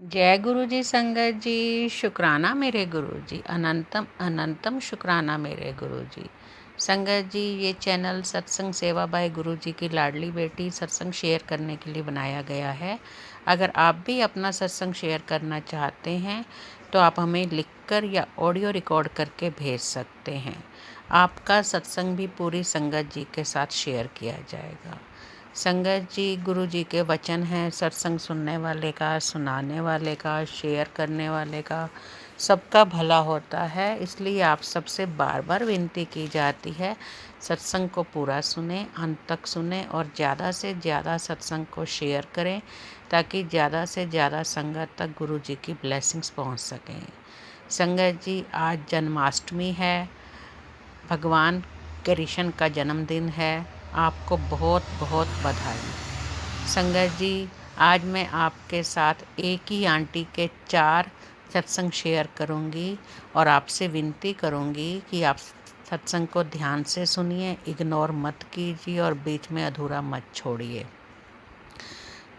जय गुरु जी संगत जी। शुक्राना मेरे गुरु जी, अनंतम अनंतम शुक्राना मेरे गुरु जी। संगत जी, ये चैनल सत्संग सेवा बाय गुरु जी की लाडली बेटी सत्संग शेयर करने के लिए बनाया गया है। अगर आप भी अपना सत्संग शेयर करना चाहते हैं तो आप हमें लिखकर या ऑडियो रिकॉर्ड करके भेज सकते हैं। आपका सत्संग भी पूरी संगत जी के साथ शेयर किया जाएगा। संगत जी, गुरु जी के वचन हैं, सत्संग सुनने वाले का, सुनाने वाले का, शेयर करने वाले का सबका भला होता है। इसलिए आप सबसे बार बार विनती की जाती है, सत्संग को पूरा सुने, अंत तक सुने और ज़्यादा से ज़्यादा सत्संग को शेयर करें ताकि ज़्यादा से ज़्यादा संगत तक गुरु जी की ब्लेसिंग्स पहुंच सकें। संगत जी, आज जन्माष्टमी है, भगवान कृष्ण का जन्मदिन है। आपको बहुत बहुत बधाई। संगत जी, आज मैं आपके साथ एक ही आंटी के 4 सत्संग शेयर करूंगी और आपसे विनती करूंगी कि आप सत्संग को ध्यान से सुनिए, इग्नोर मत कीजिए और बीच में अधूरा मत छोड़िए।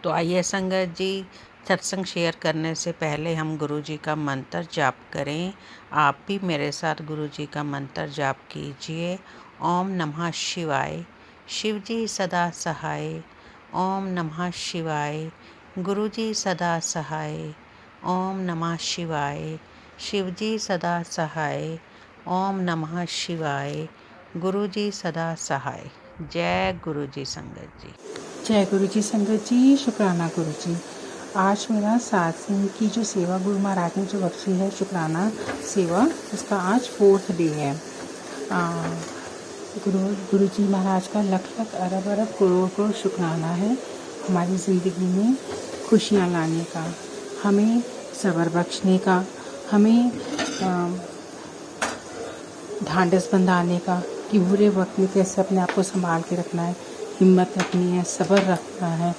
तो आइए संगत जी, सत्संग शेयर करने से पहले हम गुरु जी का मंत्र जाप करें। आप भी मेरे साथ गुरु जी का मंत्र जाप कीजिए। ओम नमः शिवाय, शिव जी सदा सहाय। ओम नमः शिवाय, गुरु जी सदा सहाय। ओम नमः शिवाय, शिव जी सदा सहाय। ओम नमः शिवाय, गुरु जी सदा सहाय। जय गुरु जी संगत जी। जय गुरु जी संगत जी। शुक्राना गुरु जी। आज मेरा सत्संग की जो सेवा गुरु महाराज ने जो बख्शी है, शुक्राना सेवा, उसका आज 4th डे है। गुरु जी महाराज का लख लख अरब अरब करोड़ करोड़ शुक्राना है हमारी ज़िंदगी में खुशियाँ लाने का, हमें सब्र बख्शने का, हमें ढांढस बंधाने का कि बुरे वक्त में कैसे अपने आप को संभाल के रखना है, हिम्मत रखनी है, सब्र रखना है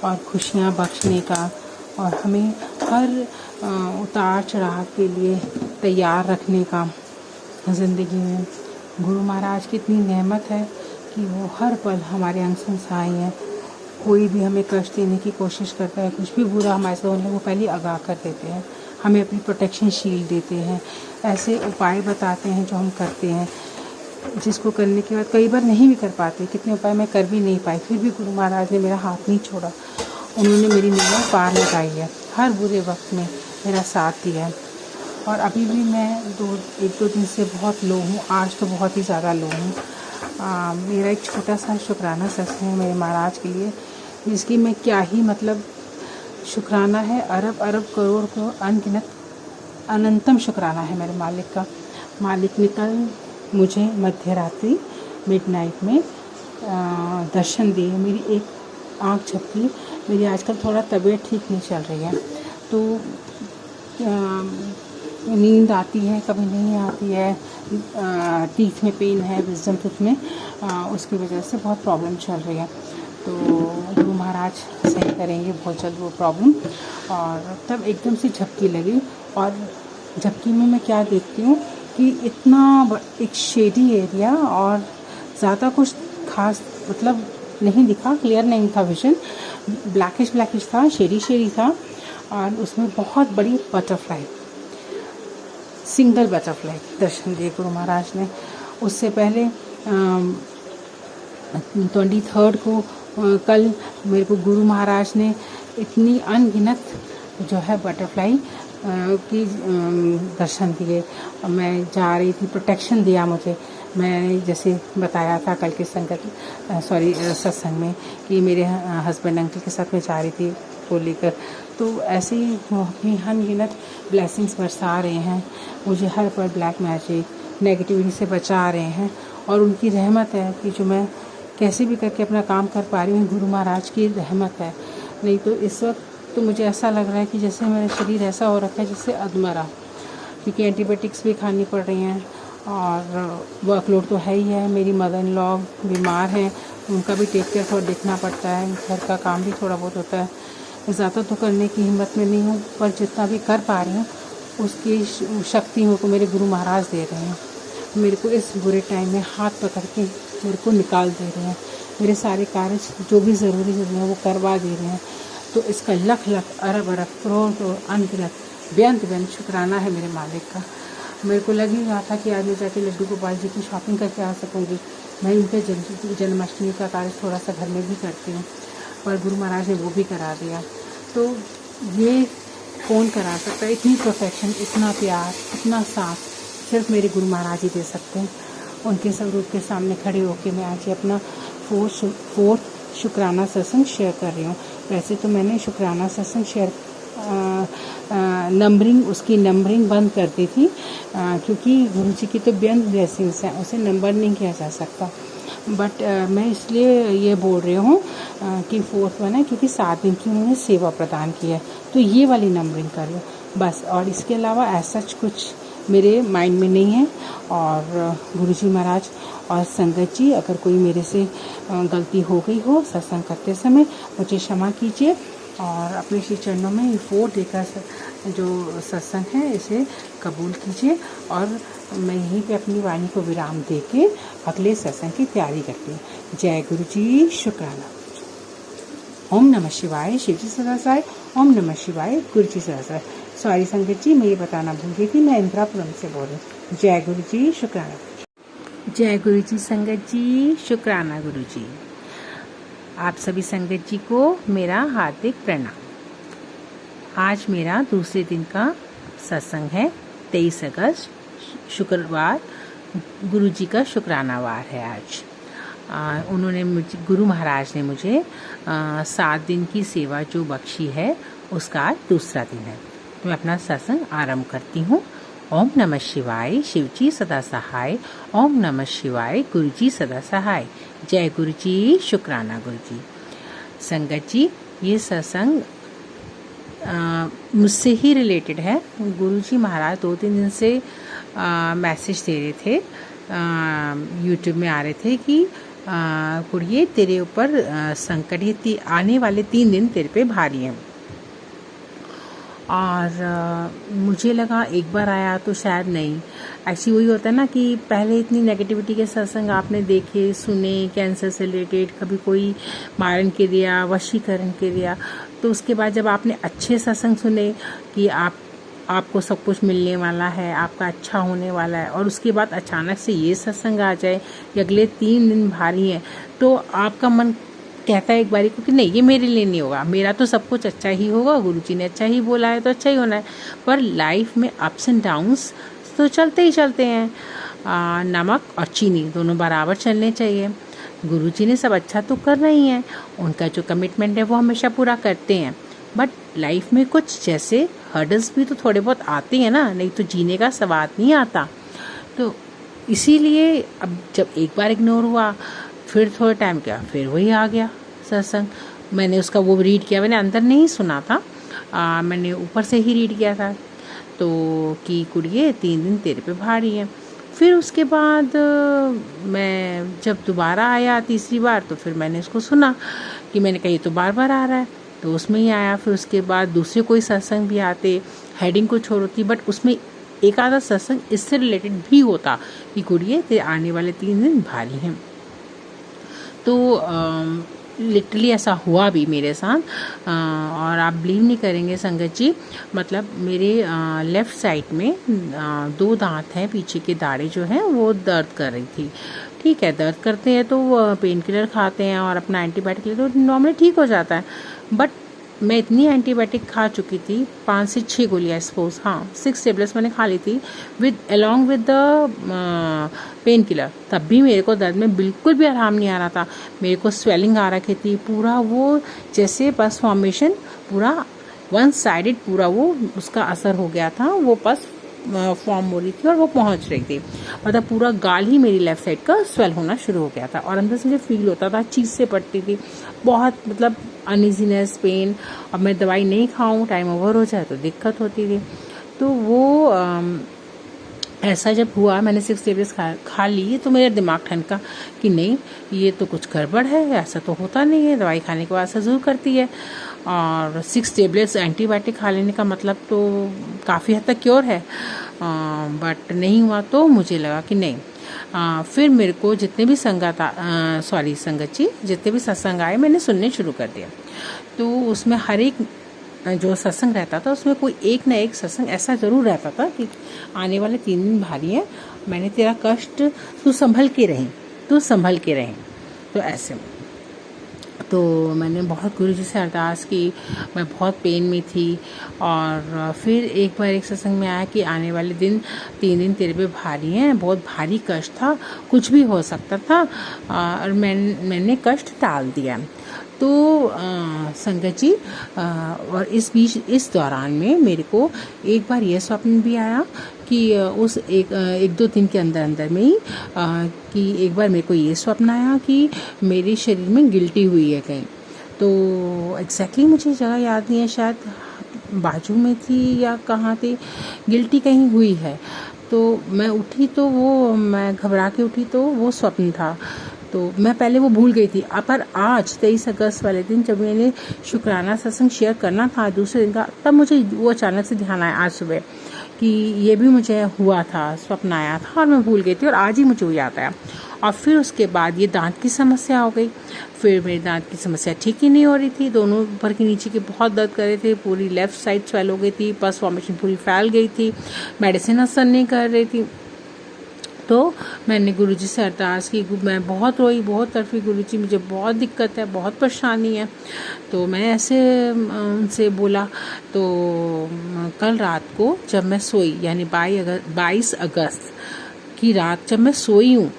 और खुशियाँ बख्शने का, और हमें हर उतार चढ़ाव के लिए तैयार रखने का। ज़िंदगी में गुरु महाराज की इतनी नेमत है कि वो हर पल हमारे अंग संग सहाय हैं। कोई भी हमें कष्ट देने की कोशिश करता है, कुछ भी बुरा हमारे साथ होने, वो पहले आगाह कर देते हैं, हमें अपनी प्रोटेक्शन शील्ड देते हैं, ऐसे उपाय बताते हैं जो हम करते हैं, जिसको करने के बाद कई बार नहीं भी कर पाते। कितने उपाय मैं कर भी नहीं पाई, फिर भी गुरु महाराज ने मेरा हाथ नहीं छोड़ा। उन्होंने मेरी नैया पार लगाई है, हर बुरे वक्त में मेरा साथ दिया है। और अभी भी मैं एक दो दिन से बहुत लो हूँ, आज तो बहुत ही ज़्यादा लो हूँ। मेरा एक छोटा सा शुक्राना सत्संग है मेरे महाराज के लिए, जिसकी मैं क्या ही मतलब शुक्राना है, अरब अरब करोड़ को अनगिनत अनंतम शुक्राना है मेरे मालिक का। मालिक ने कल मुझे मध्य रात्रि मिडनाइट में दर्शन दिए, मेरी एक आँख झपकी। मेरी आजकल थोड़ा तबीयत ठीक नहीं चल रही है, तो नींद आती है, कभी नहीं आती है, टीथ में पेन है, विजडम टूथ में, उसकी वजह से बहुत प्रॉब्लम चल रही है। तो गुरु महाराज सही करेंगे बहुत जल्द वो प्रॉब्लम। और तब एकदम से झपकी लगी, और झपकी में मैं क्या देखती हूँ कि इतना एक शेडी एरिया और ज़्यादा कुछ खास मतलब नहीं दिखा, क्लियर नहीं था विजन, ब्लैकिश था, शेडी था, और उसमें बहुत बड़ी बटरफ्लाई, सिंगल बटरफ्लाई दर्शन दिए गुरु महाराज ने। उससे पहले 23rd को कल मेरे को गुरु महाराज ने इतनी अनगिनत जो है बटरफ्लाई की दर्शन दिए। मैं जा रही थी, प्रोटेक्शन दिया मुझे। मैंने जैसे बताया था कल के सत्संग में कि मेरे हस्बैंड अंकल के साथ मैं जा रही थी को लेकर, तो ऐसे ही वो अपनी अनगिनत ब्लेसिंग्स बरसा रहे हैं मुझे, हर पर ब्लैक मैजिक नेगेटिविटी से बचा रहे हैं। और उनकी रहमत है कि जो मैं कैसे भी करके अपना काम कर पा रही हूँ, गुरु महाराज की रहमत है। नहीं तो इस वक्त तो मुझे ऐसा लग रहा है कि जैसे मेरा शरीर ऐसा हो रखा है जैसे अधमरा, क्योंकि एंटीबायोटिक्स भी खानी पड़ रही हैं और वर्कलोड तो है ही है। मेरी मदर इन लॉ बीमार हैं, उनका भी टेक केयर थोड़ा देखना पड़ता है, घर का काम भी थोड़ा बहुत होता है। ज़्यादा तो करने की हिम्मत में नहीं हूँ, पर जितना भी कर पा रही हूँ उसकी शक्ति मेरे को मेरे गुरु महाराज दे रहे हैं। मेरे को इस बुरे टाइम में हाथ पकड़ के मेरे को निकाल दे रहे हैं, मेरे सारे कार्य जो भी ज़रूरी है वो करवा दे रहे हैं। तो इसका लख लख अरब अरब करोड़ करोड़ अनगिनत बेअंत बेअंत शुक्राना है मेरे मालिक का। मेरे को लग ही रहा था कि आज मैं जाके लड्डू गोपाल जी की शॉपिंग करके आ सकूँगी। मैं इनके जन्माष्टमी का कार्य थोड़ा सा घर में भी करती हूँ, पर गुरु महाराज ने वो भी करा दिया। तो ये कौन करा सकता है? इतनी परफेक्शन, इतना प्यार, इतना साथ सिर्फ मेरे गुरु महाराज ही दे सकते हैं। उनके स्वरूप के सामने खड़े होकर मैं आज अपना फोर्थ शुक्राना सत्संग शेयर कर रही हूँ। वैसे तो मैंने शुक्राना सत्संग शेयर उसकी नंबरिंग बंद कर दी थी, क्योंकि गुरु जी की तो बेअंत ब्लेसिंग्स हैं, उसे नंबर नहीं किया जा सकता। बट मैं इसलिए ये बोल रही हूँ कि फोर्थ वन है, क्योंकि 7 दिन की उन्होंने सेवा प्रदान की है, तो ये वाली नंबरिंग कर लो बस। और इसके अलावा ऐसा कुछ मेरे माइंड में नहीं है। और गुरु जी महाराज और संगत जी, अगर कोई मेरे से गलती हो गई हो सत्संग करते समय, मुझे क्षमा कीजिए और अपने श्री चरणों में ये 4 डे का जो सत्संग है इसे कबूल कीजिए। और मैं यहीं पे अपनी वाणी को विराम दे के अगले सत्संग की तैयारी करती हूँ। जय गुरु जी, शुक्राना। ओम नमः शिवाय, शिव जी सदा सहाय। ओम नमः शिवाय, गुरु जी सदा सहाय। सॉरी संगत जी, मैं ये बताना भूल गई थी, मैं इंदिरापुरम से बोल रही हूँ। जय गुरु जी, शुक्राना। जय गुरु जी संगत जी, शुक्राना गुरु जी। आप सभी संगत जी को मेरा हार्दिक प्रणाम। आज मेरा दूसरे दिन का सत्संग है, 23 अगस्त शुक्रवार, गुरु जी का शुक्राना वार है आज। उन्होंने गुरु महाराज ने मुझे 7 दिन की सेवा जो बख्शी है उसका आज दूसरा दिन है। मैं अपना सत्संग आरंभ करती हूँ। ओम नमः शिवाय, शिव जी सदा सहाय। ओम नमः शिवाय, गुरु जी सदा सहाय। जय गुरु जी, शुक्राना गुरु जी। संगत जी, ये सत्संग मुझसे ही रिलेटेड है। गुरु जी महाराज 2-3 दिन से मैसेज दे रहे थे, यूट्यूब में आ रहे थे कि कुड़िए तेरे ऊपर संकट, ये आने वाले 3 दिन तेरे पे भारी हैं। और मुझे लगा एक बार आया तो शायद नहीं। एक्चुअली वही होता है ना कि पहले इतनी नेगेटिविटी के सत्संग आपने देखे सुने, कैंसर से रिलेटेड, कभी कोई मारण क्रिया, वशीकरण क्रिया, तो उसके बाद जब आपने अच्छे सत्संग सुने कि आपको सब कुछ मिलने वाला है, आपका अच्छा होने वाला है, और उसके बाद अचानक से ये सत्संग आ जाए कि अगले 3 दिन भारी हैं, तो आपका मन कहता है एक बारी को कि नहीं, ये मेरे लिए नहीं होगा, मेरा तो सब कुछ अच्छा ही होगा, गुरुजी ने अच्छा ही बोला है तो अच्छा ही होना है। पर लाइफ में अप्स एंड डाउन्स तो चलते ही चलते हैं। नमक और चीनी दोनों बराबर चलने चाहिए। गुरुजी ने सब अच्छा तो करना ही है, उनका जो कमिटमेंट है वो हमेशा पूरा करते हैं। बट लाइफ में कुछ जैसे हर्डल्स भी तो थोड़े बहुत आते हैं ना, नहीं तो जीने का स्वाद नहीं आता। तो इसीलिए अब जब एक बार इग्नोर हुआ, फिर थोड़ा टाइम क्या, फिर वही आ गया सत्संग। मैंने उसका वो रीड किया, मैंने अंदर नहीं सुना था, मैंने ऊपर से ही रीड किया था। तो कि कुड़िए 3 दिन तेरे पे भारी हैं। फिर उसके बाद मैं जब दोबारा आया तीसरी बार, तो फिर मैंने उसको सुना कि मैंने कहा ये तो बार बार आ रहा है, तो उसमें ही आया। फिर उसके बाद दूसरे कोई सत्संग भी आते, हेडिंग कुछ और होती, बट उसमें एक आधा सत्संग इससे रिलेटेड भी होता कि कुड़िए तेरे आने वाले 3 दिन भारी हैं। तो लिटरली ऐसा हुआ भी मेरे साथ। और आप बिलीव नहीं करेंगे संगत जी, मतलब मेरे लेफ़्ट साइड में 2 दांत हैं, पीछे के दाढ़े जो हैं वो दर्द कर रही थी। ठीक है, दर्द करते हैं तो पेन किलर खाते हैं और अपना एंटीबायोटिक लेते तो नॉर्मली ठीक हो जाता है। बट मैं इतनी एंटीबायोटिक खा चुकी थी, 5 से 6 गोलियाँ सपोज, 6 टेबलेट्स मैंने खा ली थी along with the pain killer, तब भी मेरे को दर्द में बिल्कुल भी आराम नहीं आ रहा था। मेरे को स्वेलिंग आ रखी थी, पूरा वो जैसे पस फॉर्मेशन पूरा 1 साइडेड पूरा वो उसका असर हो गया था, वो पस फॉर्म हो रही थी और वो पहुंच रही थी। मतलब पूरा गाल ही मेरी लेफ़्ट साइड का स्वेल होना शुरू हो गया था और अंदर से मुझे फील होता था चीज़ से पड़ती थी, बहुत मतलब अनइजीनेस, पेन। अब मैं दवाई नहीं खाऊं, टाइम ओवर हो जाए तो दिक्कत होती थी। तो वो ऐसा जब हुआ, मैंने 6 टेबलेट्स खा ली, तो मेरा दिमाग ठनका कि नहीं, ये तो कुछ गड़बड़ है, ऐसा तो होता नहीं है, दवाई खाने के बाद ऐसा ज़रूर करती है। और 6 टेबलेट्स एंटीबायोटिक खा लेने का मतलब तो काफ़ी हद तक क्योर है, बट नहीं हुआ। तो मुझे लगा कि नहीं, फिर मेरे को जितने भी संगत जी जितने भी सत्संग आए मैंने सुनने शुरू कर दिया। तो उसमें हर एक जो सत्संग रहता था उसमें कोई एक ना एक सत्संग ऐसा ज़रूर रहता था कि आने वाले 3 दिन भारी हैं, मैंने तेरा कष्ट तू संभल के रहें। तो ऐसे तो मैंने बहुत गुरु जी से अरदास की, मैं बहुत पेन में थी। और फिर एक बार एक सत्संग में आया कि आने वाले 3 दिन तेरे पे भारी हैं, बहुत भारी कष्ट था, कुछ भी हो सकता था। और मैंने कष्ट टाल दिया। तो संगत जी और इस दौरान में मेरे को एक बार यह स्वप्न भी आया कि उस एक 2 दिन के अंदर में ही कि एक बार मेरे को ये स्वप्न आया कि मेरे शरीर में गिल्टी हुई है कहीं। तो एग्जैक्टली मुझे जगह याद नहीं है, शायद बाजू में थी या कहाँ थी, गिल्टी कहीं हुई है। तो मैं उठी तो मैं घबरा के उठी तो वो स्वप्न था। तो मैं पहले वो भूल गई थी। पर आज 23 अगस्त वाले दिन जब मैंने शुक्राना सत्संग शेयर करना था दूसरे दिन का, तब मुझे वो अचानक से ध्यान आया आज सुबह कि ये भी मुझे हुआ था, स्वप्न आया था और मैं भूल गई थी और आज ही मुझे वो याद आया। और फिर उसके बाद ये दांत की समस्या हो गई। फिर मेरे दांत की समस्या ठीक ही नहीं हो रही थी, दोनों ऊपर के नीचे के बहुत दर्द कर रहे थे, पूरी लेफ़्ट साइड स्वेल हो गई थी, पस फॉर्मेशन पूरी फैल गई थी, मेडिसिन असर नहीं कर रही थी। तो मैंने गुरुजी से अरदास की, मैं बहुत रोई, बहुत तड़पी, गुरुजी मुझे बहुत दिक्कत है, बहुत परेशानी है। तो मैं ऐसे उनसे बोला। तो कल रात को जब मैं सोई, यानी 22 अगस्त की रात जब मैं सोई हूँ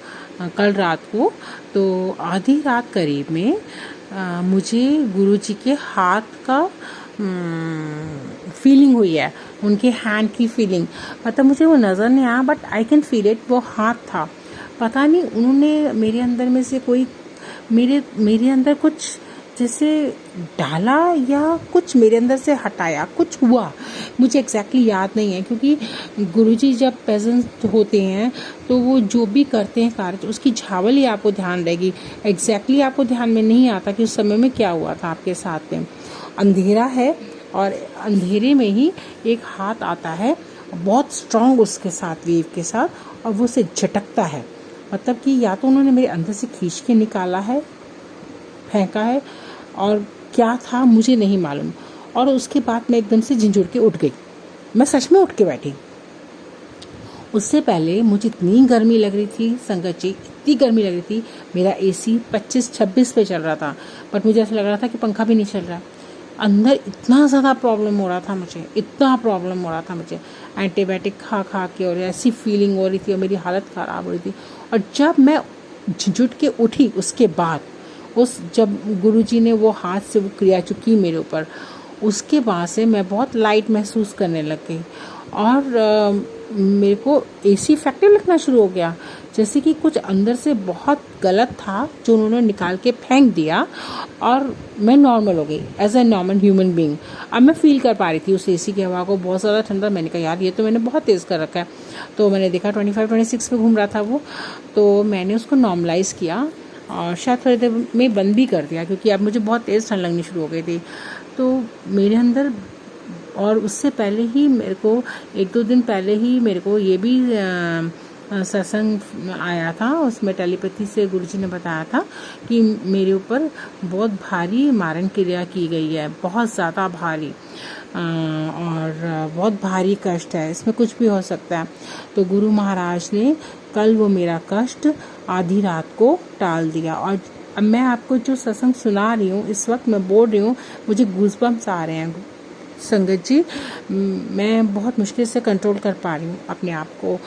कल रात को, तो आधी रात करीब में मुझे गुरुजी के हाथ का फीलिंग हुई है, उनके हैंड की फीलिंग। मतलब मुझे वो नज़र नहीं आया but I can feel it, वो हाथ था। पता नहीं उन्होंने मेरे अंदर में से कोई मेरे अंदर कुछ जैसे डाला या कुछ मेरे अंदर से हटाया, कुछ हुआ, मुझे एग्जैक्टली याद नहीं है। क्योंकि गुरुजी जब प्रेजेंट होते हैं तो वो जो भी करते हैं कार्य, उसकी झावल ही आपको ध्यान रहेगी। एग्जैक्टली आपको ध्यान में नहीं आता कि उस समय में क्या हुआ था आपके साथ में। अंधेरा है और अंधेरे में ही एक हाथ आता है बहुत स्ट्रांग उसके साथ, वेव के साथ, और वो उसे झटकता है। मतलब कि या तो उन्होंने मेरे अंदर से खींच के निकाला है, फेंका है, और क्या था मुझे नहीं मालूम। और उसके बाद मैं एकदम से झिंझुर के उठ गई, मैं सच में उठ के बैठी। उससे पहले मुझे इतनी गर्मी लग रही थी संगत जी, इतनी गर्मी लग रही थी, मेरा AC 25-26 पे चल रहा था, बट मुझे ऐसा लग रहा था कि पंखा भी नहीं चल रहा। अंदर इतना ज़्यादा प्रॉब्लम हो रहा था मुझे, एंटीबायोटिक खा के, और ऐसी फीलिंग हो रही थी और मेरी हालत ख़राब हो रही थी। और जब मैं झुट के उठी उसके बाद, जब गुरुजी ने वो हाथ से वो क्रिया जो की मेरे ऊपर, उसके बाद से मैं बहुत लाइट महसूस करने लग गई। और मेरे को AC इफेक्टिव लगना शुरू हो गया, जैसे कि कुछ अंदर से बहुत गलत था जो उन्होंने निकाल के फेंक दिया, और मैं नॉर्मल हो गई as a normal human being. अब मैं फील कर पा रही थी उस AC की हवा को, बहुत ज़्यादा ठंडा। मैंने कहा यार ये तो मैंने बहुत तेज़ कर रखा है। तो मैंने देखा 25-26 पे घूम रहा था वो, तो मैंने उसको नॉर्मलाइज़ किया और शायद थोड़ी देर में बंद भी कर दिया, क्योंकि अब मुझे बहुत तेज़ ठंड लगनी शुरू हो गई थी। तो मेरे अंदर, और उससे पहले ही मेरे को 1-2 दिन पहले ही मेरे को ये भी सत्संग आया था, उसमें टेलीपैथी से गुरुजी ने बताया था कि मेरे ऊपर बहुत भारी मारण क्रिया की गई है, बहुत ज़्यादा भारी, और बहुत भारी कष्ट है, इसमें कुछ भी हो सकता है। तो गुरु महाराज ने कल वो मेरा कष्ट आधी रात को टाल दिया। और अब मैं आपको जो सत्संग सुना रही हूँ, इस वक्त मैं बोल रही हूँ, मुझे गूज़बम्स आ रहे हैं संगत जी। मैं बहुत मुश्किल से कंट्रोल कर पा रही हूँ अपने आप को।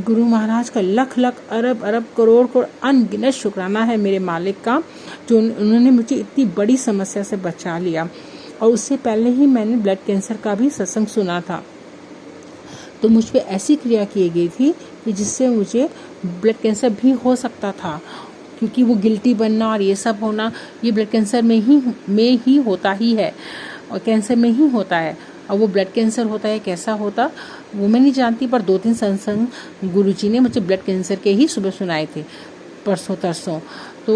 गुरु महाराज का लख अरब करोड़ अनगिनत शुक्राना है मेरे मालिक का, जो उन्होंने मुझे इतनी बड़ी समस्या से बचा लिया। और उससे पहले ही मैंने ब्लड कैंसर का भी सत्संग सुना था, तो मुझ पर ऐसी क्रिया की गई थी कि जिससे मुझे ब्लड कैंसर भी हो सकता था, क्योंकि वो गिल्टी बनना और ये सब होना, ये ब्लड कैंसर में ही होता ही है, और कैंसर में ही होता है। और वो ब्लड कैंसर होता है कैसा होता वो मैं नहीं जानती, पर 2-3 सत्संग गुरुजी ने मुझे ब्लड कैंसर के ही सुबह सुनाए थे, परसों तरसों, तो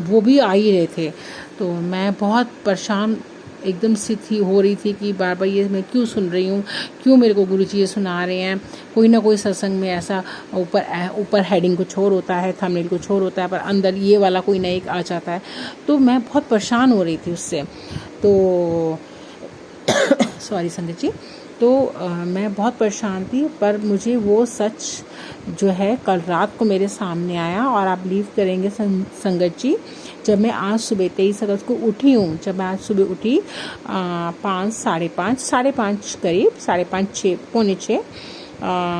वो भी आ ही रहे थे। तो मैं बहुत परेशान एकदम सी थी हो रही थी कि बार बार ये मैं क्यों सुन रही हूँ, क्यों मेरे को गुरुजी ये सुना रहे हैं। कोई ना कोई सत्संग में ऐसा ऊपर हेडिंग कुछ और होता है, थंबनेल कुछ और होता है, पर अंदर ये वाला कोई ना एक आ जाता है। तो मैं बहुत परेशान हो रही थी उससे। तो सॉरी संगत जी। तो मैं बहुत परेशान थी, पर मुझे वो सच जो है कल रात को मेरे सामने आया। और आप बिलीव करेंगे संगत जी, जब मैं आज सुबह 23 अगस्त को उठी हूँ, जब मैं आज सुबह उठी 5 साढ़े पाँच करीब, 5:30 6 पौने 6,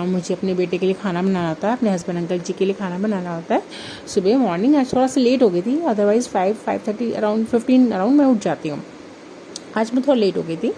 मुझे अपने बेटे के लिए खाना बनाना होता है, अपने हस्बैंड अंकल जी के लिए खाना बनाना होता है सुबह मॉर्निंग। आज थोड़ा सा लेट हो गई थी, अदरवाइज़ 5:30 अराउंड 15 अराउंड मैं उठ जाती हूँ। आज मैं थोड़ा लेट हो गई थी।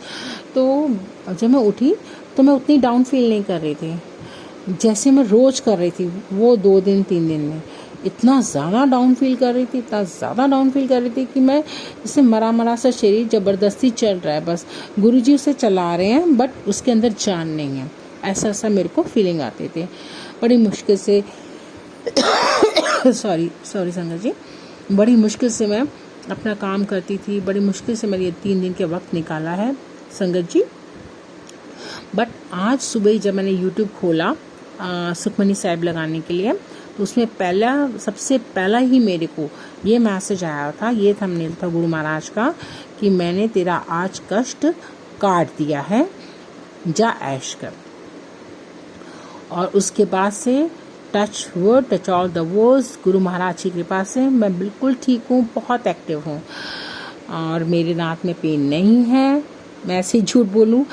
तो जब मैं उठी तो मैं उतनी डाउन फील नहीं कर रही थी जैसे मैं रोज़ कर रही थी। वो 2 दिन 3 दिन में इतना ज़्यादा डाउन फील कर रही थी, इतना ज़्यादा डाउन फील कर रही थी कि मैं जैसे मरा सा शरीर ज़बरदस्ती चल रहा है, बस गुरुजी उसे चला रहे हैं बट उसके अंदर जान नहीं है। ऐसा मेरे को फीलिंग आती थी। बड़ी मुश्किल से सॉरी संगत जी, बड़ी मुश्किल से मैं अपना काम करती थी, बड़ी मुश्किल से मैंने ये 3 दिन के वक्त निकाला है संगत जी। बट आज सुबह जब मैंने यूट्यूब खोला सुखमनी साहिब लगाने के लिए, तो उसमें सबसे पहला ही मेरे को ये मैसेज आया था, ये थंबनेल था गुरु महाराज का कि मैंने तेरा आज कष्ट काट दिया है, जा ऐश कर। और उसके बाद से touch all the words, Guru Maharaj की कृपा से मैं बिल्कुल ठीक हूँ, बहुत एक्टिव हूँ और मेरे दांत में पेन नहीं है। मैं ऐसे ही झूठ बोलूँ,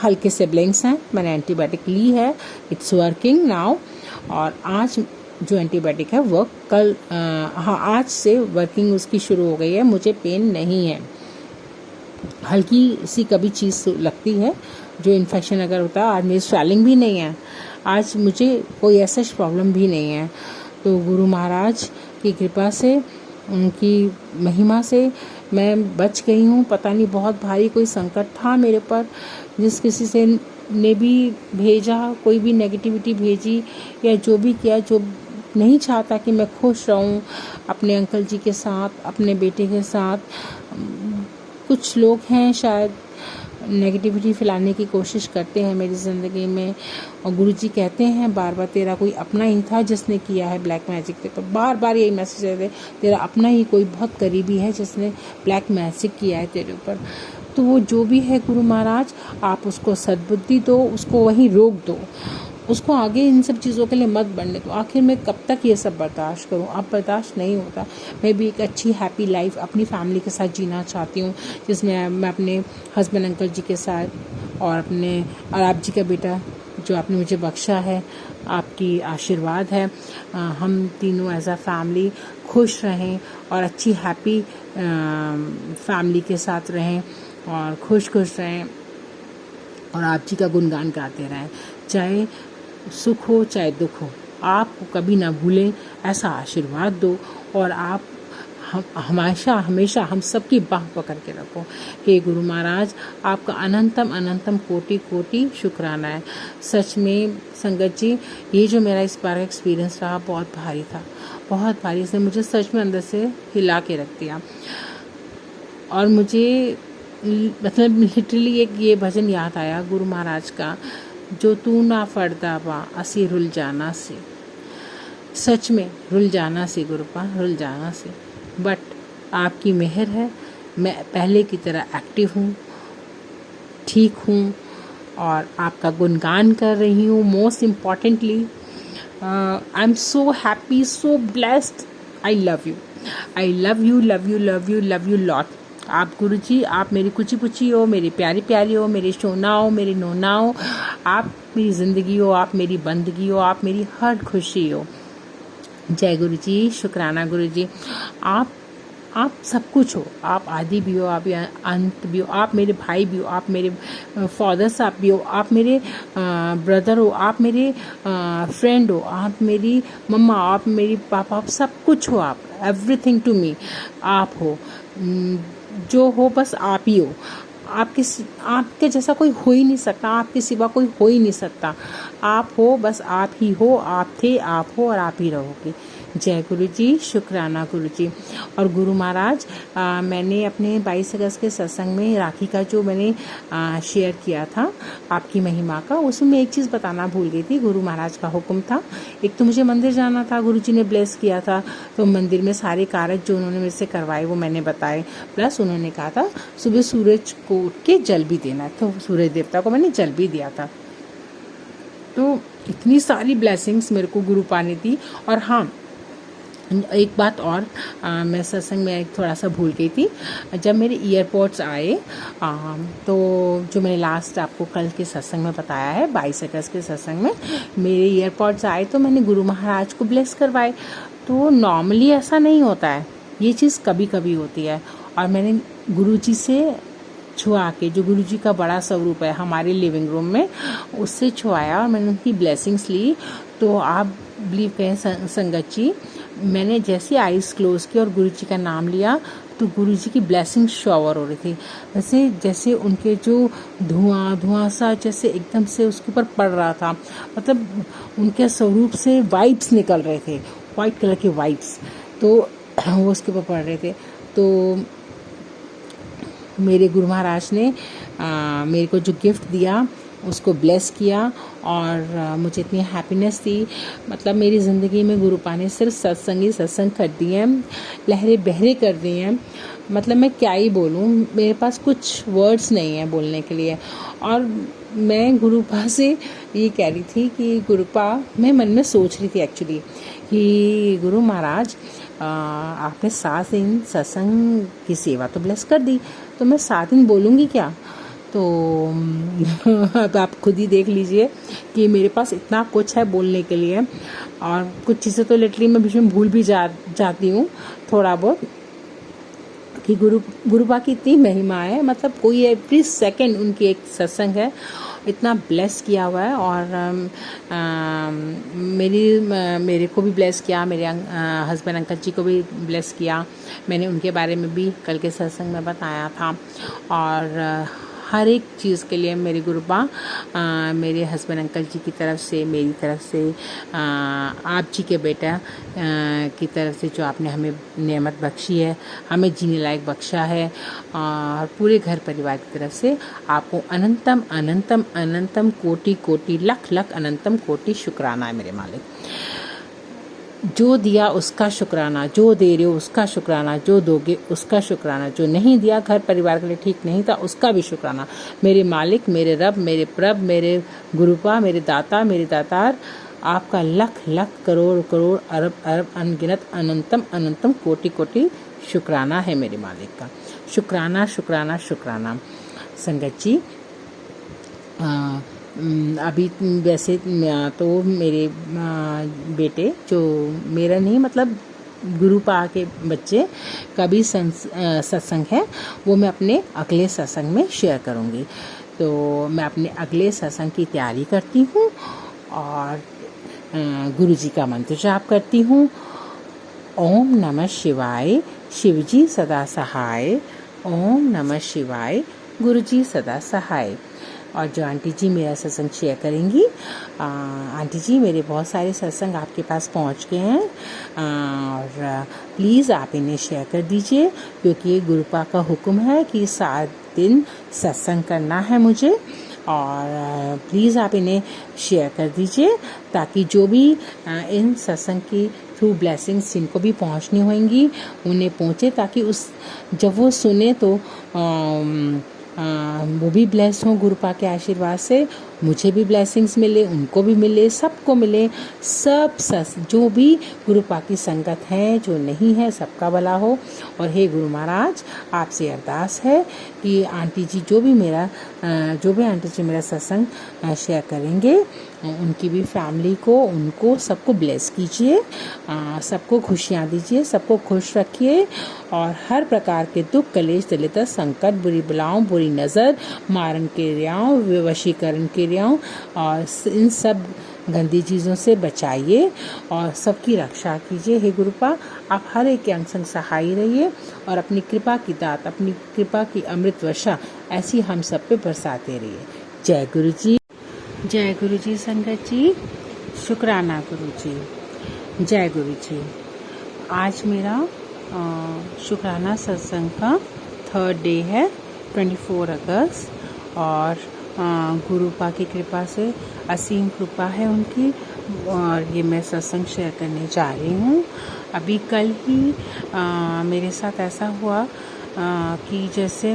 हल्के से ब्लिंक्स हैं, मैंने एंटीबायोटिक ली है, इट्स वर्किंग नाउ। और आज जो एंटीबायोटिक है वो आज से वर्किंग उसकी शुरू हो गई है, मुझे पेन नहीं है। हल्की सी कभी चीज़ लगती है जो इन्फेक्शन अगर होता है, आज मेरी स्वेलिंग भी नहीं है, आज मुझे कोई ऐसा प्रॉब्लम भी नहीं है। तो गुरु महाराज की कृपा से, उनकी महिमा से मैं बच गई हूँ। पता नहीं बहुत भारी कोई संकट था मेरे पर, जिस किसी से ने भी भेजा, कोई भी नेगेटिविटी भेजी या जो भी किया, जो नहीं चाहता कि मैं खुश रहूँ अपने अंकल जी के साथ, अपने बेटे के साथ। कुछ लोग हैं शायद नेगेटिविटी फैलाने की कोशिश करते हैं मेरी ज़िंदगी में, और गुरुजी कहते हैं बार बार तेरा कोई अपना ही था जिसने किया है ब्लैक मैजिक। तो बार बार यही मैसेज देते, तेरा अपना ही कोई बहुत करीबी है जिसने ब्लैक मैजिक किया है तेरे ऊपर। तो वो जो भी है गुरु महाराज, आप उसको सद्बुद्धि दो, उसको वहीं रोक दो, उसको आगे इन सब चीज़ों के लिए मत बढ़ने दो। आखिर मैं कब तक ये सब बर्दाश्त करूँ? अब बर्दाश्त नहीं होता। मैं भी एक अच्छी हैप्पी लाइफ अपनी फैमिली के साथ जीना चाहती हूँ, जिसमें मैं अपने हस्बैंड अंकल जी के साथ और आप जी का बेटा जो आपने मुझे बख्शा है, आपकी आशीर्वाद है, हम तीनों एज अ फैमिली खुश रहें और अच्छी हैप्पी फैमिली के साथ रहें और खुश रहें और आप जी का गुणगान गाते रहें, चाहे सुख हो चाहे दुख हो। आपको कभी ना भूलें, ऐसा आशीर्वाद दो और आप हमेशा हम सबकी बाह पकड़ के रखो। हे गुरु महाराज, आपका अनंतम कोटि शुक्राना है। सच में संगत जी, ये जो मेरा इस बार का एक्सपीरियंस रहा बहुत भारी था, बहुत भारी। इसने मुझे सच में अंदर से हिला के रख दिया। और मुझे मतलब लिटरली एक ये भजन याद आया गुरु महाराज का, जो तू ना फरदा बा असी रुल जाना से। सच में रुल जाना से गुरुपा, रुल जाना से। बट आपकी मेहर है, मैं पहले की तरह एक्टिव हूँ, ठीक हूँ और आपका गुणगान कर रही हूँ। Most importantly I am so happy, so blessed. I love you lot. आप गुरुजी, आप मेरी कुची पुची हो, मेरी प्यारी प्यारी हो, मेरी सोना हो, मेरी नोना हो, आप मेरी ज़िंदगी हो, आप मेरी बंदगी हो, आप मेरी हर खुशी हो। जय गुरुजी, शुक्राना गुरुजी। आप सब कुछ हो, आप आदि भी हो, आप अंत भी हो, आप मेरे भाई भी हो, आप मेरे फादर साहब भी हो, आप मेरे ब्रदर हो, आप मेरे फ्रेंड हो, आप मेरी मम्मा, आप मेरी पापा, आप सब कुछ हो। आप एवरीथिंग टू मी, आप हो। जो हो बस आप ही हो। आपके जैसा कोई हो ही नहीं सकता, आपके सिवा कोई हो ही नहीं सकता। आप हो, बस आप ही हो, आप थे, आप हो और आप ही रहोगे। जय गुरु जी, शुक्राना गुरु जी। और गुरु महाराज, मैंने अपने 22 अगस्त के सत्संग में राखी का जो मैंने शेयर किया था आपकी महिमा का, उसमें एक चीज़ बताना भूल गई थी। गुरु महाराज का हुक्म था, एक तो मुझे मंदिर जाना था, गुरु जी ने ब्लेस किया था, तो मंदिर में सारे कार्य जो उन्होंने मेरे से करवाए वो मैंने बताए। प्लस उन्होंने कहा था सुबह सूरज को उठ के जल भी देना, तो सूरज देवता को मैंने जल भी दिया था। तो इतनी सारी ब्लेसिंग्स मेरे को गुरु पा ने दी। और हाँ, एक बात और, मैं सत्संग में थोड़ा सा भूल गई थी। जब मेरे ईयरपोड्स आए, तो जो मैंने लास्ट आपको कल के सत्संग में बताया है, 22 अगस्त के सत्संग में मेरे ईयरपोड्स आए, तो मैंने गुरु महाराज को ब्लेस करवाए। तो नॉर्मली ऐसा नहीं होता है, ये चीज़ कभी कभी होती है। और मैंने गुरु जी से छुआ के, जो गुरु जी का बड़ा स्वरूप है हमारे लिविंग रूम में, उससे छुआया और मैंने उनकी ब्लेसिंग्स ली। तो आप बिलीव करें संगत जी, मैंने जैसे आइज़ क्लोज की और गुरु जी का नाम लिया, तो गुरु जी की ब्लेसिंग शॉवर हो रही थी। वैसे जैसे उनके जो धुआं सा जैसे एकदम से उसके ऊपर पड़ रहा था, मतलब उनके स्वरूप से वाइब्स निकल रहे थे, वाइट कलर के वाइब्स, तो वो उसके ऊपर पड़ रहे थे। तो मेरे गुरु महाराज ने मेरे को जो गिफ्ट दिया उसको ब्लेस किया, और मुझे इतनी हैप्पीनेस थी। मतलब मेरी ज़िंदगी में गुरु पा ने सिर्फ सत्संग ही सत्संग कर दिए हैं, लहरें बहरे कर दी हैं। मतलब मैं क्या ही बोलूँ, मेरे पास कुछ वर्ड्स नहीं है बोलने के लिए। और मैं गुरु पा से ये कह रही थी कि गुरु पा, मैं मन में सोच रही थी एक्चुअली कि गुरु महाराज, आपने 7 दिन सत्संग की सेवा तो ब्लेस कर दी, तो मैं 7 दिन बोलूँगी क्या? तो अब आप खुद ही देख लीजिए कि मेरे पास इतना कुछ है बोलने के लिए, और कुछ चीज़ें तो लिटरली मैं बीच में भूल भी जाती हूँ थोड़ा बहुत, कि गुरुपा की इतनी महिमा है। मतलब कोई एवरी सेकंड उनकी एक सत्संग है, इतना ब्लेस किया हुआ है। और मेरे को भी ब्लेस किया, मेरे हस्बैंड अंकल जी को भी ब्लेस किया। मैंने उनके बारे में भी कल के सत्संग में बताया था। और हर एक चीज़ के लिए मेरी गुरुपा, मेरे हस्बैंड अंकल जी की तरफ से, मेरी तरफ से, आप जी के बेटा की तरफ से जो आपने हमें नेमत बख्शी है, हमें जीने लायक बख्शा है, और पूरे घर परिवार की तरफ से आपको अनंतम अनंतम अनंतम कोटि कोटि लख लख अनंतम कोटि शुक्राना है मेरे मालिक। जो दिया उसका शुक्राना, जो दे रहे हो उसका शुक्राना, जो दोगे उसका शुक्राना, जो नहीं दिया घर परिवार के लिए ठीक नहीं था उसका भी शुक्राना। मेरे मालिक, मेरे रब, मेरे प्रभ, मेरे गुरुपा, मेरे दाता, मेरे दातार, आपका लख लख करोड़ करोड़ अरब अरब अनगिनत अनंतम अनंतम कोटि कोटि शुक्राना है मेरे मालिक का। शुक्राना शुक्राना शुक्राना। संगत जी, अभी वैसे तो मेरे बेटे, जो मेरा नहीं मतलब गुरुपा के बच्चे का भी सत्संग है, वो मैं अपने अगले सत्संग में शेयर करूँगी। तो मैं अपने अगले सत्संग की तैयारी करती हूँ और गुरु जी का मंत्र जाप करती हूँ। ओम नमः शिवाय, शिवजी सदा सहाय। ओम नमः शिवाय, गुरु जी सदा सहाय। और जो आंटी जी मेरा सत्संग शेयर करेंगी, आंटी जी मेरे बहुत सारे सत्संग आपके पास पहुंच गए हैं, और प्लीज़ आप इन्हें शेयर कर दीजिए, क्योंकि ये गुरुपा का हुक्म है कि 7 दिन सत्संग करना है मुझे। और प्लीज़ आप इन्हें शेयर कर दीजिए, ताकि जो भी इन सत्संग की थ्रू ब्लेसिंग्स जिनको भी पहुंचनी होंगी उन्हें पहुंचे, ताकि जब वो सुने तो वो भी ब्लेस हों गुरुपा के आशीर्वाद से, मुझे भी ब्लेसिंग्स मिले, उनको भी मिले, सबको मिले। जो भी गुरुपा की संगत है, जो नहीं है, सबका भला हो। और हे गुरु महाराज, आपसे अरदास है कि आंटी जी जो भी आंटी जी मेरा सत्संग शेयर करेंगे, उनकी भी फैमिली को, उनको सबको ब्लेस कीजिए, सबको खुशियाँ दीजिए, सबको खुश रखिए, और हर प्रकार के दुख, कलेश, दलित, संकट, बुरी बलाओं, बुरी नज़र, मारन क्रियाओं, वशीकरण क्रियाओं, और इन सब गंदी चीज़ों से बचाइए और सबकी रक्षा कीजिए। हे गुरुपा, आप हर एक के अंग संग सहाय रहिए, और अपनी कृपा की दात, अपनी कृपा की अमृत वर्षा ऐसी हम सब पे बरसाते रहिए। जय गुरु जी, जय गुरु जी। संगत जी, शुक्राना गुरु जी, जय गुरु जी। आज मेरा शुक्राना सत्संग का 3rd डे है, 24 अगस्त। और गुरुपा की कृपा से, असीम कृपा है उनकी, और ये मैं सत्संग शेयर करने जा रही हूँ। अभी कल ही मेरे साथ ऐसा हुआ कि जैसे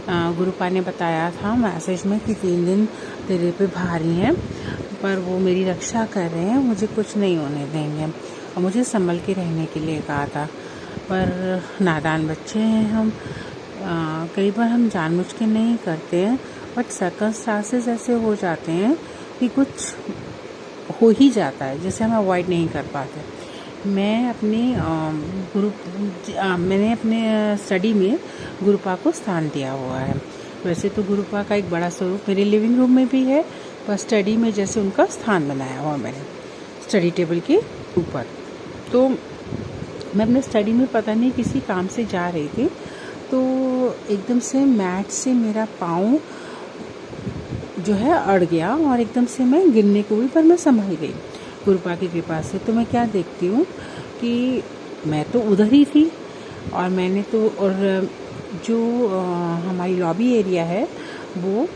गुरुपा ने बताया था मैसेज में कि 3 दिन तेरे पे भारी हैं, पर वो मेरी रक्षा कर रहे हैं, मुझे कुछ नहीं होने देंगे, और मुझे संभल के रहने के लिए कहा था। पर नादान बच्चे हैं हम, कई बार हम जानबूझ के नहीं करते हैं, बट सर्कमस्टांसेस ऐसे हो जाते हैं कि कुछ हो ही जाता है जिसे हम अवॉइड नहीं कर पाते। मैंने अपने स्टडी में गुरुपा को स्थान दिया हुआ है। वैसे तो गुरुपा का एक बड़ा स्वरूप मेरे लिविंग रूम में भी है, पर स्टडी में जैसे उनका स्थान बनाया हुआ मैंने स्टडी टेबल के ऊपर। तो मैं अपने स्टडी में पता नहीं किसी काम से जा रही थी, तो एकदम से मैट से मेरा पाँव जो है अड़ गया, और एकदम से मैं गिरने को भी, पर मैं संभल गई गुरुपा की कृपा से। तो मैं क्या देखती हूँ कि मैं तो उधर ही थी, और मैंने तो, और जो हमारी लॉबी एरिया है वो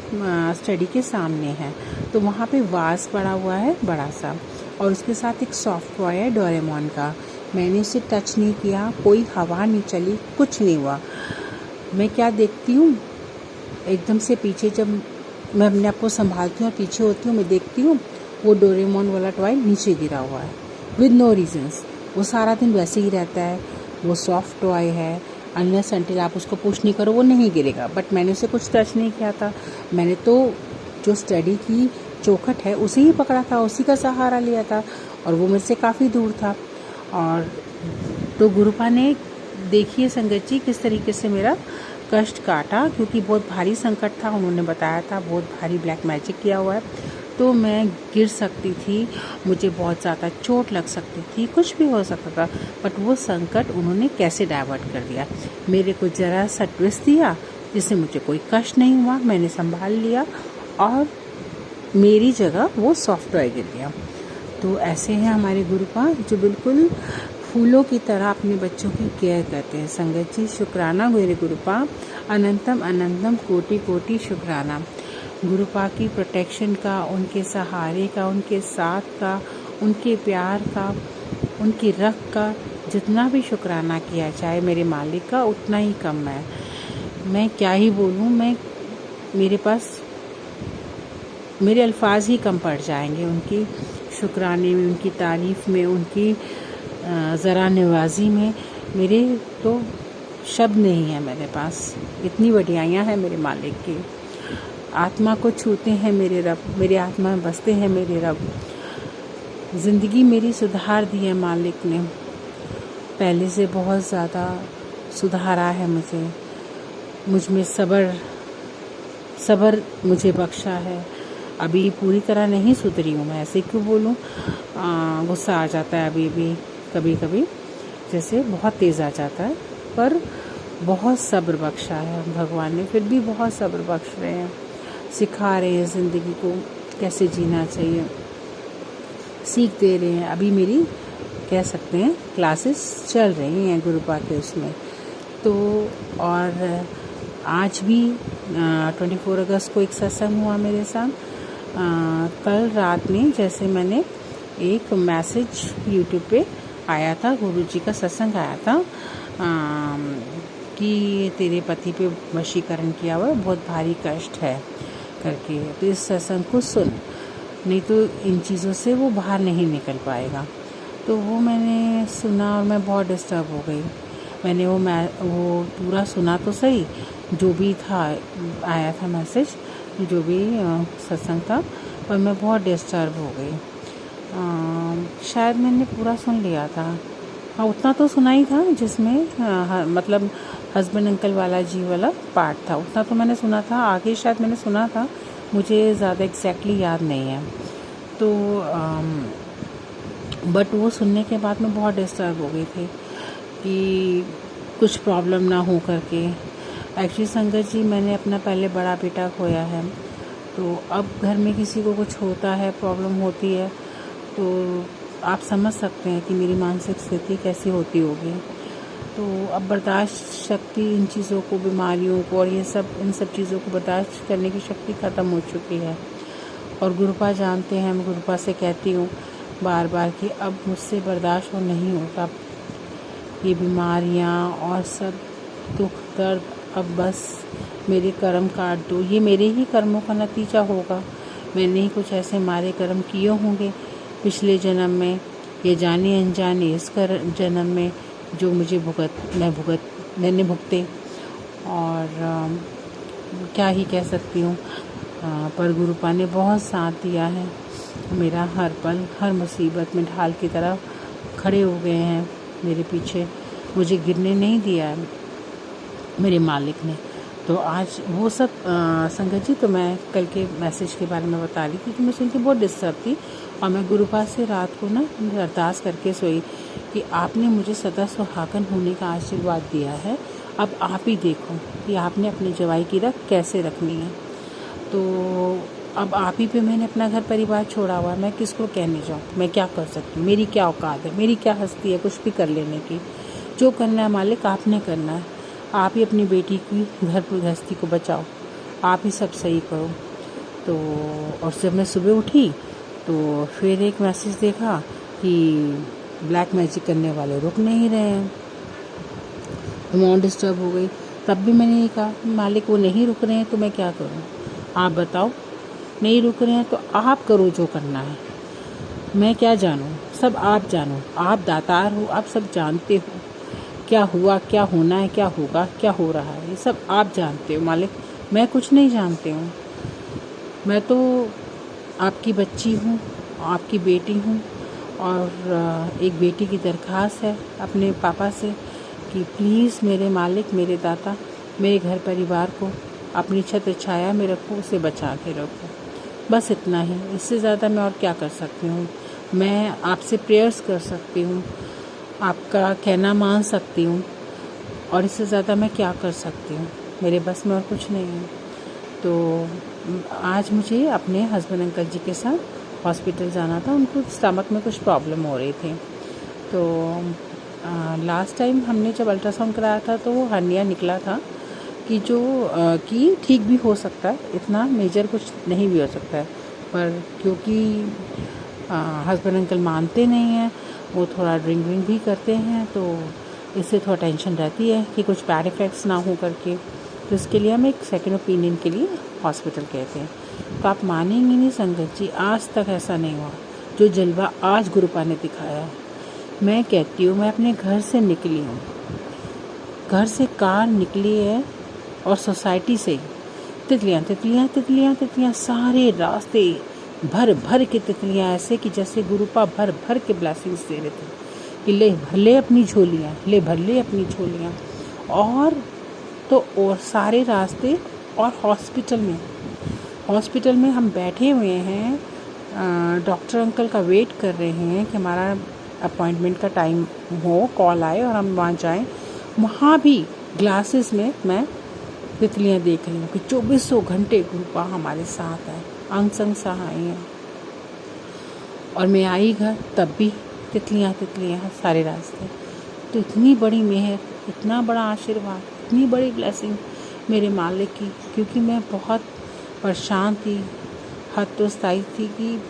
स्टडी के सामने है, तो वहाँ पे वास पड़ा हुआ है बड़ा सा, और उसके साथ एक सॉफ्ट टॉय है डोरेमोन का। मैंने उसे टच नहीं किया, कोई हवा नहीं चली, कुछ नहीं हुआ। मैं क्या देखती हूँ, एकदम से पीछे जब मैं अपने आप को संभालती हूँ और पीछे होती हूँ, मैं देखती हूँ वो डोरेमोन वाला टॉय नीचे गिरा हुआ है विद नो रीजंस। वो सारा दिन वैसे ही रहता है, वो सॉफ्ट टॉय है, अनलेस अनटिल आप उसको पुश नहीं करो वो नहीं गिरेगा। बट मैंने उसे कुछ टच नहीं किया था, मैंने तो जो स्टडी की चौखट है उसे ही पकड़ा था, उसी का सहारा लिया था, और वो मेरे से काफ़ी दूर था। और तो गुरुपा ने, देखिए संगत जी, किस तरीके से मेरा कष्ट काटा, क्योंकि बहुत भारी संकट था। उन्होंने बताया था बहुत भारी ब्लैक मैजिक किया हुआ है, तो मैं गिर सकती थी, मुझे बहुत ज़्यादा चोट लग सकती थी, कुछ भी हो सकता था। बट वो संकट उन्होंने कैसे डाइवर्ट कर दिया, मेरे को ज़रा सा ट्विस्ट दिया जिससे मुझे कोई कष्ट नहीं हुआ, मैंने संभाल लिया, और मेरी जगह वो सॉफ्ट टॉय गिर गया। तो ऐसे हैं हमारे गुरुपा, जो बिल्कुल फूलों की तरह अपने बच्चों की केयर करते हैं। संगत जी, शुक्राना मेरे गुरुपा, अनंतम अनंतम कोटि कोटि शुक्राना। गुरुपा की प्रोटेक्शन का, उनके सहारे का, उनके साथ का, उनके प्यार का, उनकी रख का जितना भी शुक्राना किया जाए मेरे मालिक का, उतना ही कम है। मैं क्या ही बोलूँ, मेरे पास मेरे अल्फाज ही कम पड़ जाएंगे उनकी शुक्राने में, उनकी तारीफ़ में, उनकी ज़रा नवाजी में। मेरे तो शब्द नहीं है मेरे पास, इतनी बढ़ियाइयाँ हैं मेरे मालिक की। आत्मा को छूते हैं मेरे रब, मेरे आत्मा में बसते हैं मेरे रब। ज़िंदगी मेरी सुधार दी है मालिक ने, पहले से बहुत ज़्यादा सुधारा है मुझे, मुझ में सब्र मुझे बख्शा है। अभी पूरी तरह नहीं सुधरी हूँ मैं, ऐसे क्यों बोलूँ, गुस्सा आ जाता है अभी भी कभी कभी, जैसे बहुत तेज़ आ जाता है, पर बहुत सब्र बख्शा है भगवान ने, फिर भी बहुत सब्र बख्श रहे हैं, सिखा रहे हैं ज़िंदगी को कैसे जीना चाहिए, सीख दे रहे हैं। अभी मेरी कह सकते हैं क्लासेस चल रही हैं गुरुपा के उसमें। तो और आज भी 24 अगस्त को एक सत्संग हुआ मेरे साथ। कल रात में जैसे मैंने एक मैसेज यूट्यूब पे आया था, गुरुजी का सत्संग आया था कि तेरे पति पे वशीकरण किया हुआ, बहुत भारी कष्ट है करके, तो इस सत्संग को सुन, नहीं तो इन चीज़ों से वो बाहर नहीं निकल पाएगा। तो वो मैंने सुना और मैं बहुत डिस्टर्ब हो गई। मैंने वो पूरा सुना तो सही, जो भी था आया था मैसेज, जो भी सत्संग था, पर मैं बहुत डिस्टर्ब हो गई। शायद मैंने पूरा सुन लिया था, हाँ उतना तो सुना ही था जिसमें मतलब हस्बैंड अंकल वाला जी वाला पार्ट था, उतना तो मैंने सुना था। आगे शायद मैंने सुना था, मुझे ज़्यादा एग्जैक्टली याद नहीं है। तो बट वो सुनने के बाद मैं बहुत डिस्टर्ब हो गई थी कि कुछ प्रॉब्लम ना हो करके। एक्चुअली संगत जी, मैंने अपना पहले बड़ा बेटा खोया है, तो अब घर में किसी को कुछ होता है, प्रॉब्लम होती है, तो आप समझ सकते हैं कि मेरी मानसिक स्थिति कैसी होती होगी। तो अब बर्दाश्त शक्ति इन चीज़ों को, बीमारियों को और इन सब चीज़ों को बर्दाश्त करने की शक्ति ख़त्म हो चुकी है। और गुरुपा जानते हैं, मैं गुरुपा से कहती हूँ बार बार कि अब मुझसे बर्दाश्त और नहीं होता, ये बीमारियाँ और सब दुख दर्द, अब बस मेरे कर्म काट दो। ये मेरे ही कर्मों का नतीजा होगा। मैंने ही कुछ ऐसे मारे कर्म किए होंगे पिछले जन्म में, ये जाने अनजाने इस जन्म में, जो मुझे मैंने भुगते। और क्या ही कह सकती हूँ। पर गुरुपा ने बहुत साथ दिया है मेरा, हर पल हर मुसीबत में ढाल की तरह खड़े हो गए हैं मेरे पीछे, मुझे गिरने नहीं दिया है मेरे मालिक ने। तो आज वो सब संगत जी, तो मैं कल के मैसेज के बारे में बता रही थी कि मैं सुन के बहुत डिस्टर्ब थी। और मैं गुरुपा से रात को ना अरदास करके सोई कि आपने मुझे सदा सुहागन होने का आशीर्वाद दिया है, अब आप ही देखो कि आपने अपने जवाई की रख कैसे रखनी है। तो अब आप ही पे मैंने अपना घर परिवार छोड़ा हुआ है, मैं किसको कहने जाऊँ, मैं क्या कर सकती हूँ, मेरी क्या औकात है, मेरी क्या हस्ती है कुछ भी कर लेने की। जो करना है मालिक आपने करना है, आप ही अपनी बेटी की घर गृहस्थी को बचाओ, आप ही सब सही करो। तो और जब मैं सुबह उठी तो फिर एक मैसेज देखा कि ब्लैक मैजिक करने वाले रुक नहीं रहे हैं, तो मैं और डिस्टर्ब हो गई। तब भी मैंने ये कहा मालिक वो नहीं रुक रहे हैं तो मैं क्या करूं, आप बताओ। नहीं रुक रहे हैं तो आप करो जो करना है, मैं क्या जानूं, सब आप जानो, आप दातार हो, आप सब जानते हो क्या हुआ, क्या होना है, क्या होगा, क्या हो रहा है, ये सब आप जानते हो मालिक, मैं कुछ नहीं जानती हूँ। मैं तो आपकी बच्ची हूँ, आपकी बेटी हूँ। और एक बेटी की दरख्वास्त है अपने पापा से कि प्लीज़ मेरे मालिक, मेरे दाता, मेरे घर परिवार को अपनी छत्र छाया में रखो, उसे बचा के रखो। बस इतना ही, इससे ज़्यादा मैं और क्या कर सकती हूँ। मैं आपसे प्रेयर्स कर सकती हूँ, आपका कहना मान सकती हूँ, और इससे ज़्यादा मैं क्या कर सकती हूँ, मेरे बस में और कुछ नहीं है। तो आज मुझे अपने हस्बैंड अंकल जी के साथ हॉस्पिटल जाना था, उनको स्टमक में कुछ प्रॉब्लम हो रही थी। तो लास्ट टाइम हमने जब अल्ट्रासाउंड कराया था तो वो हर्निया निकला था कि जो कि ठीक भी हो सकता है, इतना मेजर कुछ नहीं भी हो सकता है, पर क्योंकि हस्बैंड अंकल मानते नहीं हैं, वो थोड़ा ड्रिंक भी करते हैं, तो इससे थोड़ा टेंशन रहती है कि कुछ बैड इफ़ेक्ट्स ना हो करके। तो इसके लिए हम एक सेकेंड ओपिनियन के लिए हॉस्पिटल गए थे। तो आप मानेंगे नहीं संगत जी, आज तक ऐसा नहीं हुआ जो जलवा आज गुरुपा ने दिखाया। मैं कहती हूँ, मैं अपने घर से निकली हूँ, घर से कार निकली है और सोसाइटी से तितलियाँ तितलियाँ तितलियाँ तितलियाँ, सारे रास्ते भर भर के तितलियाँ, ऐसे कि जैसे गुरुपा भर भर के ब्लेसिंग्स दे रहे थे कि ले भर ले अपनी झोलियाँ, ले भर ले अपनी झोलियाँ। और तो और सारे रास्ते, और हॉस्पिटल में हम बैठे हुए हैं, डॉक्टर अंकल का वेट कर रहे हैं कि हमारा अपॉइंटमेंट का टाइम हो, कॉल आए और हम वहाँ जाएं। वहाँ भी ग्लासेस में मैं तितलियाँ देख रही हूँ कि 2400 घंटे गुरुपा हमारे साथ है, अंग संग सहाय हैं। और मैं आई घर तब भी तितलियाँ तितलियाँ सारे रास्ते। तो इतनी बड़ी मेहर, इतना बड़ा आशीर्वाद, इतनी बड़ी ब्लेसिंग मेरे मालिक की, क्योंकि मैं बहुत परेशान थी, हतोत्साहित थी कि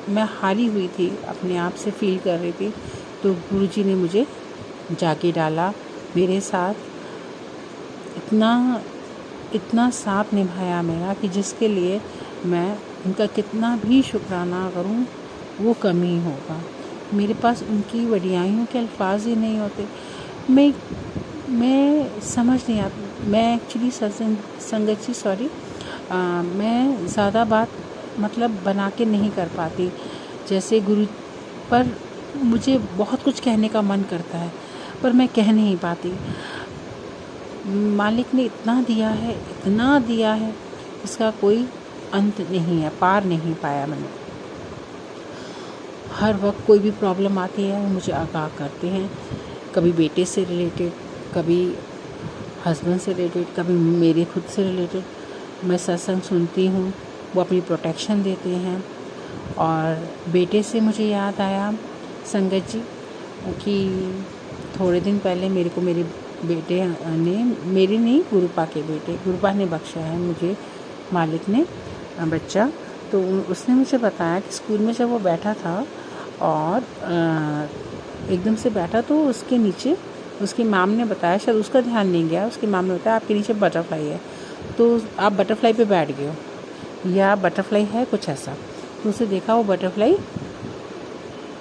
मैं हारी हुई थी, अपने आप से फील कर रही थी। तो गुरुजी ने मुझे जाके डाला मेरे साथ, इतना साथ निभाया मेरा कि जिसके लिए मैं उनका कितना भी शुक्राना करूं वो कम ही होगा। मेरे पास उनकी वडियाइयों के अल्फाज ही नहीं होते। मैं समझ नहीं आती। मैं एक्चुअली संगत जी सॉरी, मैं ज़्यादा बात मतलब बना के नहीं कर पाती। जैसे गुरु पर मुझे बहुत कुछ कहने का मन करता है, पर मैं कह नहीं पाती। मालिक ने इतना दिया है, इसका कोई अंत नहीं है, पार नहीं पाया मैंने। हर वक्त कोई भी प्रॉब्लम आती है वो मुझे आगाह करते हैं, कभी बेटे से रिलेटेड, कभी हस्बैंड से रिलेटेड, कभी मेरे खुद से रिलेटेड। मैं सत्संग सुनती हूँ, वो अपनी प्रोटेक्शन देते हैं और बेटे से मुझे याद आया संगत जी कि थोड़े दिन पहले मेरे को मेरे बेटे ने, मेरे नहीं गुरुपा के बेटे, गुरुपा ने बख्शा है मुझे मालिक ने बच्चा। तो उसने मुझे बताया कि स्कूल में जब वो बैठा था और एकदम से बैठा तो उसके नीचे उसकी माम ने बताया, शायद उसका ध्यान नहीं गया, उसकी माम ने बताया आपके नीचे बटरफ्लाई है, तो आप बटरफ्लाई पे बैठ गए हो या बटरफ्लाई है कुछ ऐसा। तो उसे देखा वो बटरफ्लाई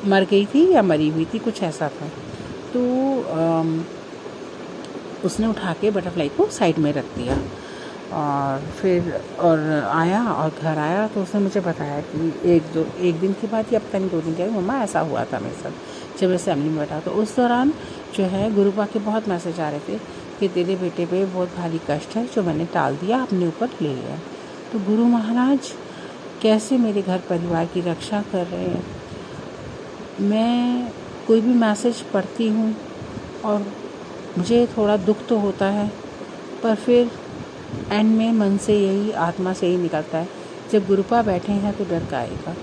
मर गई थी या मरी हुई थी, कुछ ऐसा था। तो उसने उठा के बटरफ्लाई को साइड में रख दिया और फिर आया और घर आया तो उसने मुझे बताया कि एक दिन के बाद या पता नहीं 2 दिन के बाद मम्मा ऐसा हुआ था मेरे साथ जब मैं असेंबली में बैठा। तो उस दौरान जो है गुरुपा के बहुत मैसेज आ रहे थे कि तेरे बेटे पे बहुत भारी कष्ट है जो मैंने टाल दिया, अपने ऊपर ले लिया। तो गुरु महाराज कैसे मेरे घर परिवार की रक्षा कर रहे हैं। मैं कोई भी मैसेज पढ़ती हूँ और मुझे थोड़ा दुख तो होता है, पर फिर एंड में मन से यही, आत्मा से ही निकलता है जब गुरुपा बैठे हैं तो डर का आएगा।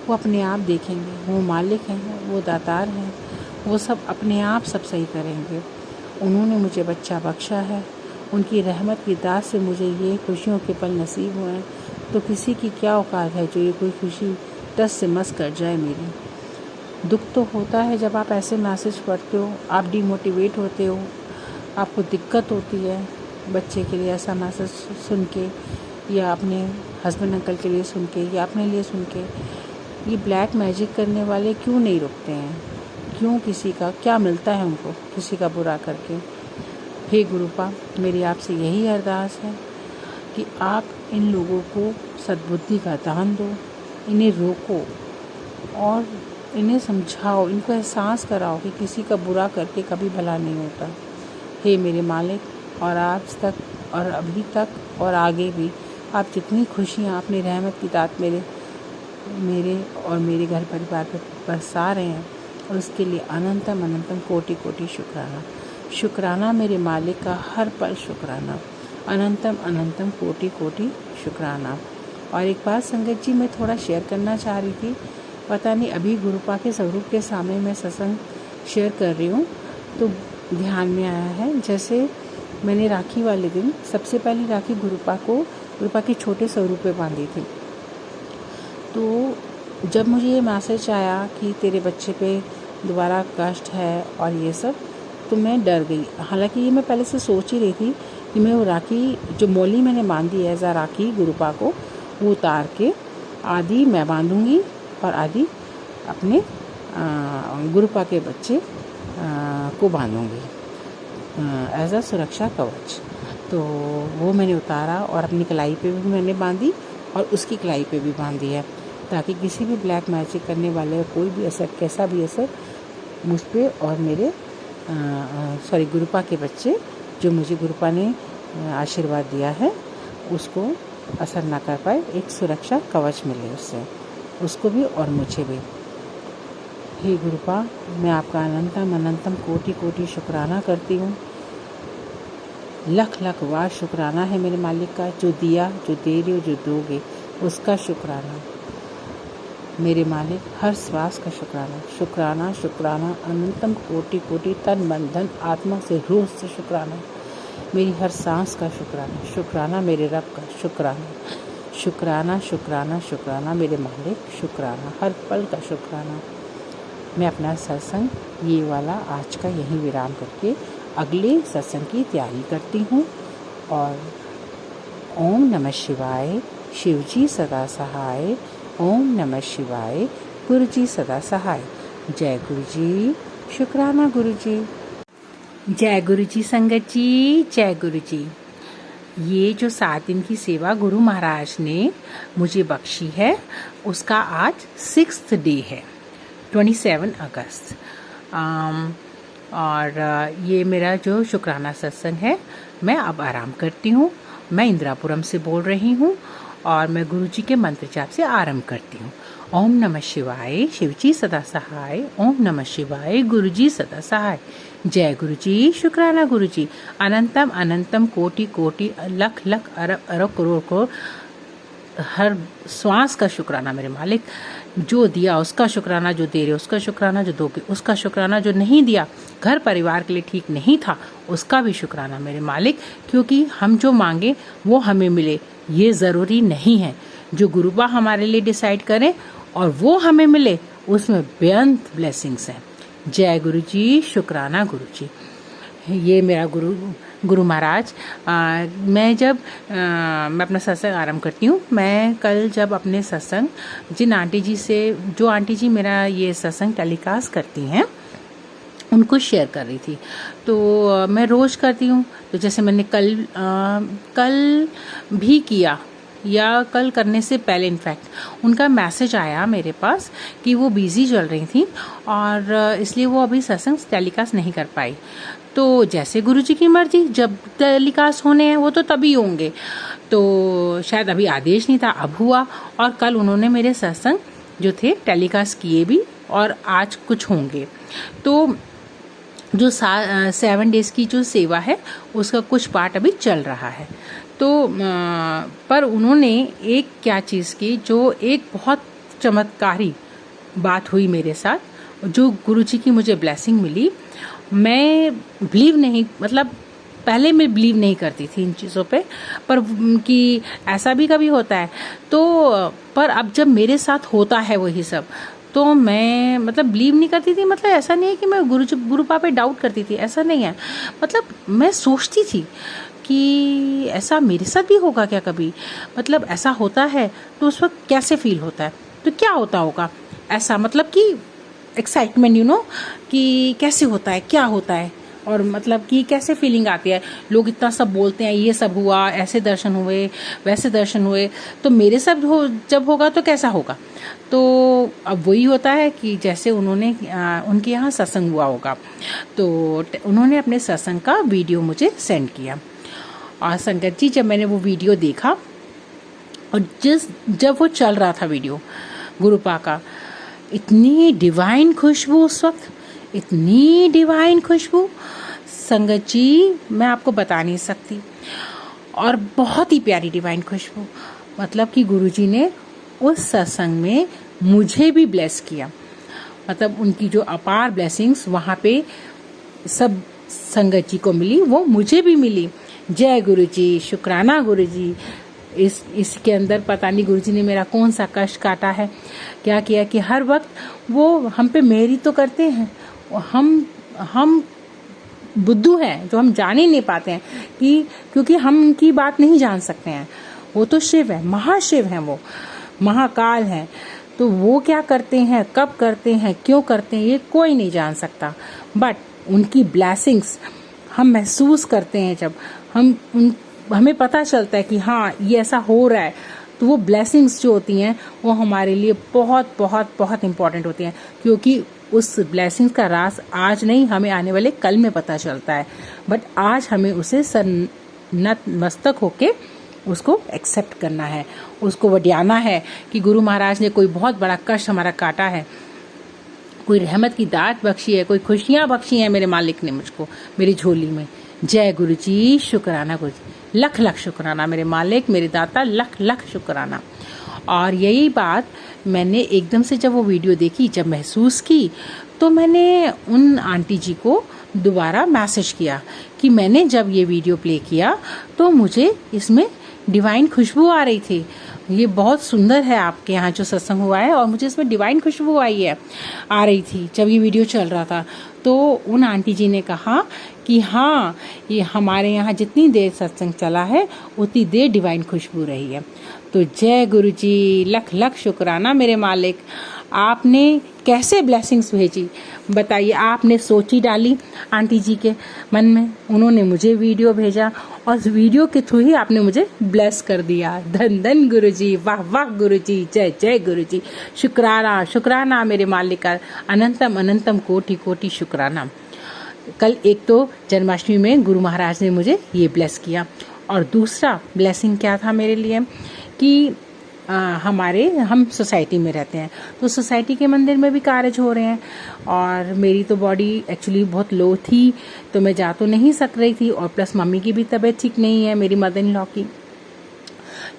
वो अपने आप देखेंगे, वो मालिक हैं, वो दातार हैं, वो सब अपने आप सब सही करेंगे। उन्होंने मुझे बच्चा बख्शा है, उनकी रहमत की दात से मुझे ये खुशियों के पल नसीब हुए हैं। तो किसी की क्या औकात है जो ये कोई खुशी टस से मस कर जाए मेरी। दुख तो होता है जब आप ऐसे मैसेज पढ़ते हो, आप डिमोटिवेट होते हो, आपको दिक्कत होती है बच्चे के लिए ऐसा मैसेज सुन के या अपने हस्बैंड अंकल के लिए सुन के या अपने लिए सुन के। ये ब्लैक मैजिक करने वाले क्यों नहीं रुकते हैं, क्यों किसी का क्या मिलता है उनको किसी का बुरा करके। हे गुरुपा, मेरी आपसे यही अरदास है कि आप इन लोगों को सद्बुद्धि का दान दो, इन्हें रोको और इन्हें समझाओ, इनको एहसास कराओ कि किसी का बुरा करके कभी भला नहीं होता। हे मेरे मालिक, और आज तक और अभी तक और आगे भी आप जितनी खुशियाँ अपनी रहमत की दात मेरे और मेरे घर परिवार पर बरसा रहे हैं, और उसके लिए अनंतम अनंतम कोटि कोटि शुक्राना। शुक्राना मेरे मालिक का, हर पल शुक्राना, अनंतम अनंतम कोटि कोटि शुक्राना। और एक बात संगत जी मैं थोड़ा शेयर करना चाह रही थी, पता नहीं अभी गुरुपा के स्वरूप के सामने मैं सत्संग शेयर कर रही हूँ तो ध्यान में आया है। जैसे मैंने राखी वाले दिन सबसे पहली राखी गुरुपा के छोटे स्वरूप पे बांधी थी। तो जब मुझे ये मैसेज आया कि तेरे बच्चे पे दोबारा कष्ट है और ये सब, तो मैं डर गई। हालांकि ये मैं पहले से सोच ही रही थी कि मैं वो राखी जो मोली मैंने बांधी है एज़ राखी गुरुपा को, वो उतार के आधी मैं बांधूंगी और आधी अपने गुरुपा के बच्चे को बांधूंगी एज अ सुरक्षा कवच। तो वो मैंने उतारा और अपनी कलाई पे भी मैंने बांधी और उसकी कलाई पे भी बांधी है, ताकि किसी भी ब्लैक मैजिक करने वाले कोई भी असर, कैसा भी असर मुझ पे और मेरे गुरुपा के बच्चे जो मुझे गुरुपा ने आशीर्वाद दिया है उसको असर ना कर पाए, एक सुरक्षा कवच मिले उससे, उसको भी और मुझे भी। हे गुरुपा, मैं आपका अनंतम अनंतम कोटि कोटि शुक्राना करती हूँ। लख लख बार शुक्राना है मेरे मालिक का, जो दिया, जो दे रहे हो, जो दोगे उसका शुक्राना। मेरे मालिक, हर श्वास का शुक्राना, शुक्राना शुक्राना, अनंतम कोटि कोटि, तन मन धन आत्मा से रूह से शुक्राना। मेरी हर सांस का शुक्राना, शुक्राना मेरे रब का शुक्राना, शुक्राना शुक्राना शुक्राना मेरे मालिक, शुक्राना हर पल का शुक्राना। मैं अपना सत्संग ये वाला आज का यहीं विराम करके अगले सत्संग की तैयारी करती हूँ। और ओम नमः शिवाय, शिवजी सदा सहाय। ओम नमः शिवाय, गुरु जी सदा सहाय। जय गुरु जी, शुक्राना गुरु जी। जय गुरु जी संगत जी, जय गुरु जी। ये जो 7 दिन की सेवा गुरु महाराज ने मुझे बख्शी है उसका आज 6th डे है, 27 अगस्त। और ये मेरा जो शुक्राना सत्संग है, मैं अब आराम करती हूँ। मैं इंदिरापुरम से बोल रही हूँ और मैं गुरु जी के मंत्र जाप से आरंभ करती हूँ। ओम नमः शिवाय, शिवजी सदा सहाय। ओम नमः शिवाय, गुरु जी सदा सहाय। जय गुरु जी, शुक्राना गुरु जी। अनंतम अनंतम कोटि कोटि, लख लख अरब अरब करोड़ करोड़ हर श्वास का शुक्राना मेरे मालिक, जो दिया उसका शुक्राना, जो दे रहे उसका शुक्राना, जो दोगे उसका शुक्राना, जो नहीं दिया घर परिवार के लिए ठीक नहीं था उसका भी शुक्राना मेरे मालिक, क्योंकि हम जो मांगे वो हमें मिले ये ज़रूरी नहीं है। जो गुरुबा हमारे लिए डिसाइड करें और वो हमें मिले उसमें बेअंत ब्लेसिंग्स हैं। जय गुरु जी, शुक्राना गुरु जी। ये मेरा गुरु महाराज। मैं अपना सत्संग आरंभ करती हूँ। मैं कल जब अपने सत्संग जिन आंटी जी से, जो आंटी जी मेरा ये सत्संग टेलीकास्ट करती हैं उनको शेयर कर रही थी। तो मैं रोज़ करती हूँ, तो जैसे मैंने कल भी किया या कल करने से पहले इनफैक्ट उनका मैसेज आया मेरे पास कि वो बिज़ी चल रही थी और इसलिए वो अभी सत्संग टेलीकास्ट नहीं कर पाई। तो जैसे गुरुजी की मर्जी, जब टेलीकास्ट होने हैं वो तो तभी होंगे। तो शायद अभी आदेश नहीं था, अब हुआ और कल उन्होंने मेरे सत्संग जो थे टेलीकास्ट किए भी और आज कुछ होंगे। तो जो 7 डेज़ की जो सेवा है उसका कुछ पार्ट अभी चल रहा है। तो पर उन्होंने एक क्या चीज़ की, जो एक बहुत चमत्कारी बात हुई मेरे साथ, जो गुरुजी की मुझे ब्लेसिंग मिली। मैं बिलीव नहीं, मतलब पहले मैं बिलीव नहीं करती थी इन चीज़ों पे, पर कि ऐसा भी कभी होता है। तो पर अब जब मेरे साथ होता है वही सब, तो मैं मतलब बिलीव नहीं करती थी। मतलब ऐसा नहीं है कि मैं गुरुपा पे डाउट करती थी, ऐसा नहीं है। मतलब मैं सोचती थी कि ऐसा मेरे साथ भी होगा क्या कभी, मतलब ऐसा होता है तो उस वक्त कैसे फील होता है, तो क्या होता होगा ऐसा, मतलब कि एक्साइटमेंट, कि कैसे होता है, क्या होता है, और मतलब कि कैसे फीलिंग आती है। लोग इतना सब बोलते हैं, ये सब हुआ, ऐसे दर्शन हुए, वैसे दर्शन हुए, तो मेरे साथ जब होगा तो कैसा होगा। तो अब वही होता है कि जैसे उन्होंने उनके यहाँ सत्संग हुआ होगा, तो उन्होंने अपने सत्संग का वीडियो मुझे सेंड किया। और संगत जी, जब मैंने वो वीडियो देखा और जब वो चल रहा था वीडियो गुरुपा का, इतनी डिवाइन खुशबू उस वक्त, इतनी डिवाइन खुशबू संगत जी मैं आपको बता नहीं सकती। और बहुत ही प्यारी डिवाइन खुशबू, मतलब कि गुरुजी ने उस सत्संग में मुझे भी ब्लेस किया। मतलब उनकी जो अपार ब्लेसिंग्स वहाँ पे सब संगत जी को मिली, वो मुझे भी मिली। जय गुरुजी, शुक्राना गुरुजी। इसके अंदर पता नहीं गुरुजी ने मेरा कौन सा कष्ट काटा है, क्या किया कि हर वक्त वो हम पे मेहरी तो करते हैं। हम बुद्धू हैं जो हम जान ही नहीं पाते हैं कि, क्योंकि हम उनकी बात नहीं जान सकते हैं। वो तो शिव है, महाशिव हैं, वो महाकाल हैं। तो वो क्या करते हैं, कब करते हैं, क्यों करते हैं, ये कोई नहीं जान सकता। बट उनकी ब्लेसिंग्स हम महसूस करते हैं, जब हमें पता चलता है कि हाँ ये ऐसा हो रहा है, तो वो ब्लेसिंग्स जो होती हैं वो हमारे लिए बहुत बहुत बहुत इम्पॉर्टेंट होती हैं। क्योंकि उस ब्लेसिंग्स का राज आज नहीं, हमें आने वाले कल में पता चलता है। बट आज हमें उसे नतमस्तक होके उसको एक्सेप्ट करना है, उसको वड्याना है कि गुरु महाराज ने कोई बहुत बड़ा कष्ट हमारा काटा है, कोई रहमत की दात बख्शी है, कोई खुशियाँ बख्शी हैं मेरे मालिक ने मुझको, मेरी झोली में। जय गुरु जी, शुक्राना गुरु जी, लख लख शुक्राना मेरे मालिक, मेरे दाता, लख लख शुक्राना। और यही बात मैंने एकदम से जब वो वीडियो देखी, जब महसूस की, तो मैंने उन आंटी जी को दोबारा मैसेज किया कि मैंने जब ये वीडियो प्ले किया तो मुझे इसमें डिवाइन खुशबू आ रही थी। ये बहुत सुंदर है आपके यहाँ जो सत्संग हुआ है, और मुझे इसमें डिवाइन खुशबू आ रही थी जब ये वीडियो चल रहा था। तो उन आंटी जी ने कहा कि हाँ, ये हमारे यहाँ जितनी देर सत्संग चला है उतनी देर डिवाइन खुशबू रही है। तो जय गुरु जी, लख लख शुक्राना मेरे मालिक। आपने कैसे ब्लेसिंग्स भेजी बताइए। आपने सोची डाली आंटी जी के मन में, उन्होंने मुझे वीडियो भेजा और उस वीडियो के थ्रू ही आपने मुझे ब्लेस कर दिया। धन धन गुरु जी, वाह वाह गुरु जी, जय जय गुरु जी, शुक्राना शुक्राना मेरे मालिक का, अनंतम अनंतम कोटि कोटि शुक्राना। कल एक तो जन्माष्टमी में गुरु महाराज ने मुझे ये ब्लेस किया, और दूसरा ब्लेसिंग क्या था मेरे लिए कि हम सोसाइटी में रहते हैं, तो सोसाइटी के मंदिर में भी कार्य हो रहे हैं, और मेरी तो बॉडी एक्चुअली बहुत लो थी, तो मैं जा तो नहीं सक रही थी, और प्लस मम्मी की भी तबीयत ठीक नहीं है, मेरी मदर इन लॉ की।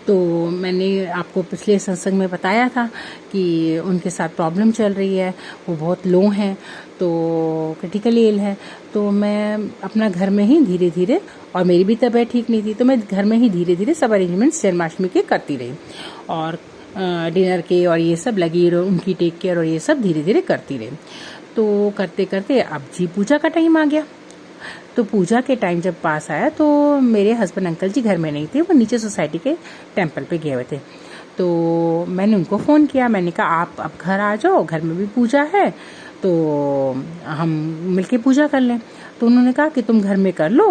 तो मैंने आपको पिछले सत्संग में बताया था कि उनके साथ प्रॉब्लम चल रही है, वो बहुत लो हैं, तो क्रिटिकली इल है। तो मैं अपना घर में ही धीरे धीरे, और मेरी भी तबीयत ठीक नहीं थी, तो मैं घर में ही धीरे धीरे सब अरेंजमेंट्स जन्माष्टमी के करती रही, और डिनर के और ये सब लगी रही, उनकी टेक केयर और ये सब धीरे धीरे करती रही। तो करते करते अब जी पूजा का टाइम आ गया। तो पूजा के टाइम जब पास आया तो मेरे हस्बैंड अंकल जी घर में नहीं थे, वो नीचे सोसाइटी के टेंपल पे गए हुए थे। तो मैंने उनको फ़ोन किया, मैंने कहा आप अब घर आ जाओ, घर में भी पूजा है तो हम मिलके पूजा कर लें। तो उन्होंने कहा कि तुम घर में कर लो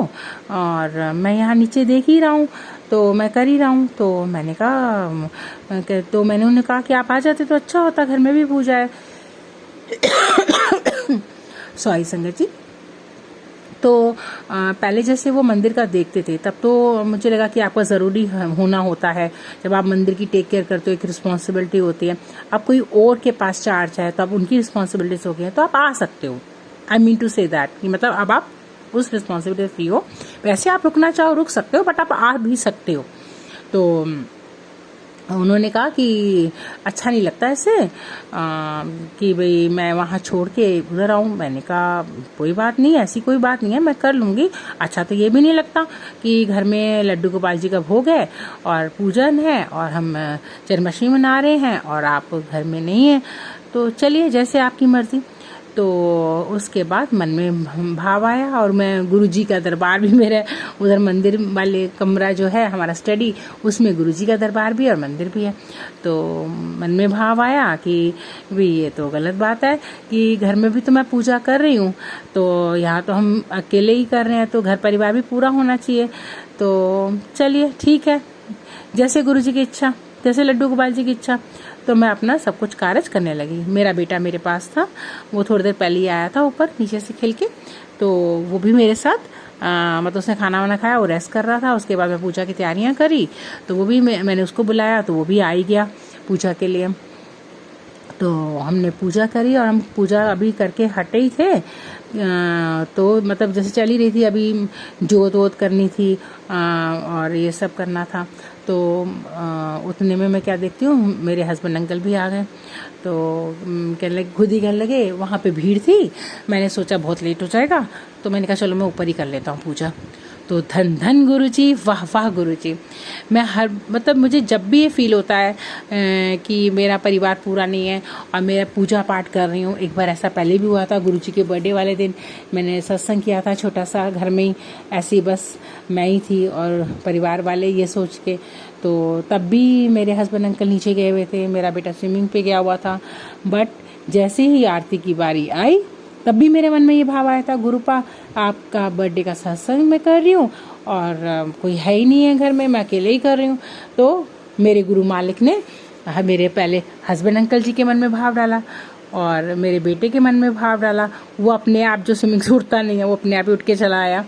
और मैं यहाँ नीचे देख ही रहा हूँ, तो मैं कर ही रहा हूँ। तो मैंने कहा, तो मैंने उन्हें कहा कि आप आ जाते तो अच्छा होता, घर में भी पूजा है। सॉरी संगत जी। तो पहले जैसे वो मंदिर का देखते थे, तब तो मुझे लगा कि आपका ज़रूरी होना होता है, जब आप मंदिर की टेक केयर करते हो एक रिस्पॉन्सिबिलिटी होती है। अब कोई और के पास चार्ज है तो अब उनकी रिस्पॉन्सिबिलिटीज हो गई है, तो आप आ सकते हो। I mean to say that कि मतलब अब आप उस रिस्पॉन्सिबिलिटी फ्री हो। वैसे आप रुकना चाहो रुक सकते हो, बट आप आ भी सकते हो। तो उन्होंने कहा कि अच्छा नहीं लगता ऐसे कि भाई मैं वहाँ छोड़ के उधर आऊँ। मैंने कहा कोई बात नहीं, ऐसी कोई बात नहीं है, मैं कर लूँगी। अच्छा तो ये भी नहीं लगता कि घर में लड्डू गोपाल जी का भोग है और पूजन है और हम जन्माष्टमी मना रहे हैं और आप घर में नहीं हैं, तो चलिए जैसे आपकी मर्जी। तो उसके बाद मन में भाव आया, और मैं गुरुजी का दरबार भी, मेरा उधर मंदिर वाले कमरा जो है हमारा स्टडी, उसमें गुरुजी का दरबार भी और मंदिर भी है। तो मन में भाव आया कि भी ये तो गलत बात है कि घर में भी तो मैं पूजा कर रही हूँ, तो यहाँ तो हम अकेले ही कर रहे हैं, तो घर परिवार भी पूरा होना चाहिए। तो चलिए ठीक है, जैसे गुरुजी की इच्छा, जैसे लड्डू गोपाल जी की इच्छा। तो मैं अपना सब कुछ कार्य करने लगी। मेरा बेटा मेरे पास था, वो थोड़ी देर पहले ही आया था ऊपर नीचे से खेल के, तो वो भी मेरे साथ मतलब उसने खाना वाना खाया, वो रेस्ट कर रहा था। उसके बाद मैं पूजा की तैयारियां करी, तो वो भी मैंने उसको बुलाया, तो वो भी आ ही गया पूजा के लिए। तो हमने पूजा करी और हम पूजा अभी करके हटे ही थे, तो मतलब जैसे चल ही रही थी, अभी जोत वोत करनी थी और ये सब करना था। तो उतने में मैं क्या देखती हूँ, मेरे हस्बैंड अंकल भी आ गए। तो कहने लगे, खुद ही कहने लगे, वहाँ पे भीड़ थी, मैंने सोचा बहुत लेट हो जाएगा, तो मैंने कहा चलो मैं ऊपर ही कर लेता हूँ पूजा। तो धन धन गुरुजी, वाह वाह गुरुजी। मैं हर मतलब मुझे जब भी ये फील होता है कि मेरा परिवार पूरा नहीं है और मैं पूजा पाठ कर रही हूँ। एक बार ऐसा पहले भी हुआ था, गुरुजी के बर्थडे वाले दिन मैंने सत्संग किया था छोटा सा घर में ही, ऐसी बस मैं ही थी और परिवार वाले, ये सोच के। तो तब भी मेरे हस्बैंड अंकल नीचे गए हुए थे, मेरा बेटा स्विमिंग पे गया हुआ था। बट जैसे ही आरती की बारी आई, तब भी मेरे मन में ये भाव आया था, गुरुपा आपका बर्थडे का सत्संग मैं कर रही हूँ और कोई है ही नहीं है घर में, मैं अकेले ही कर रही हूँ। तो मेरे गुरु मालिक ने मेरे पहले हस्बैंड अंकल जी के मन में भाव डाला और मेरे बेटे के मन में भाव डाला। वो अपने आप, जो स्विमिंग से उठता नहीं है, वो अपने आप ही उठ के चला आया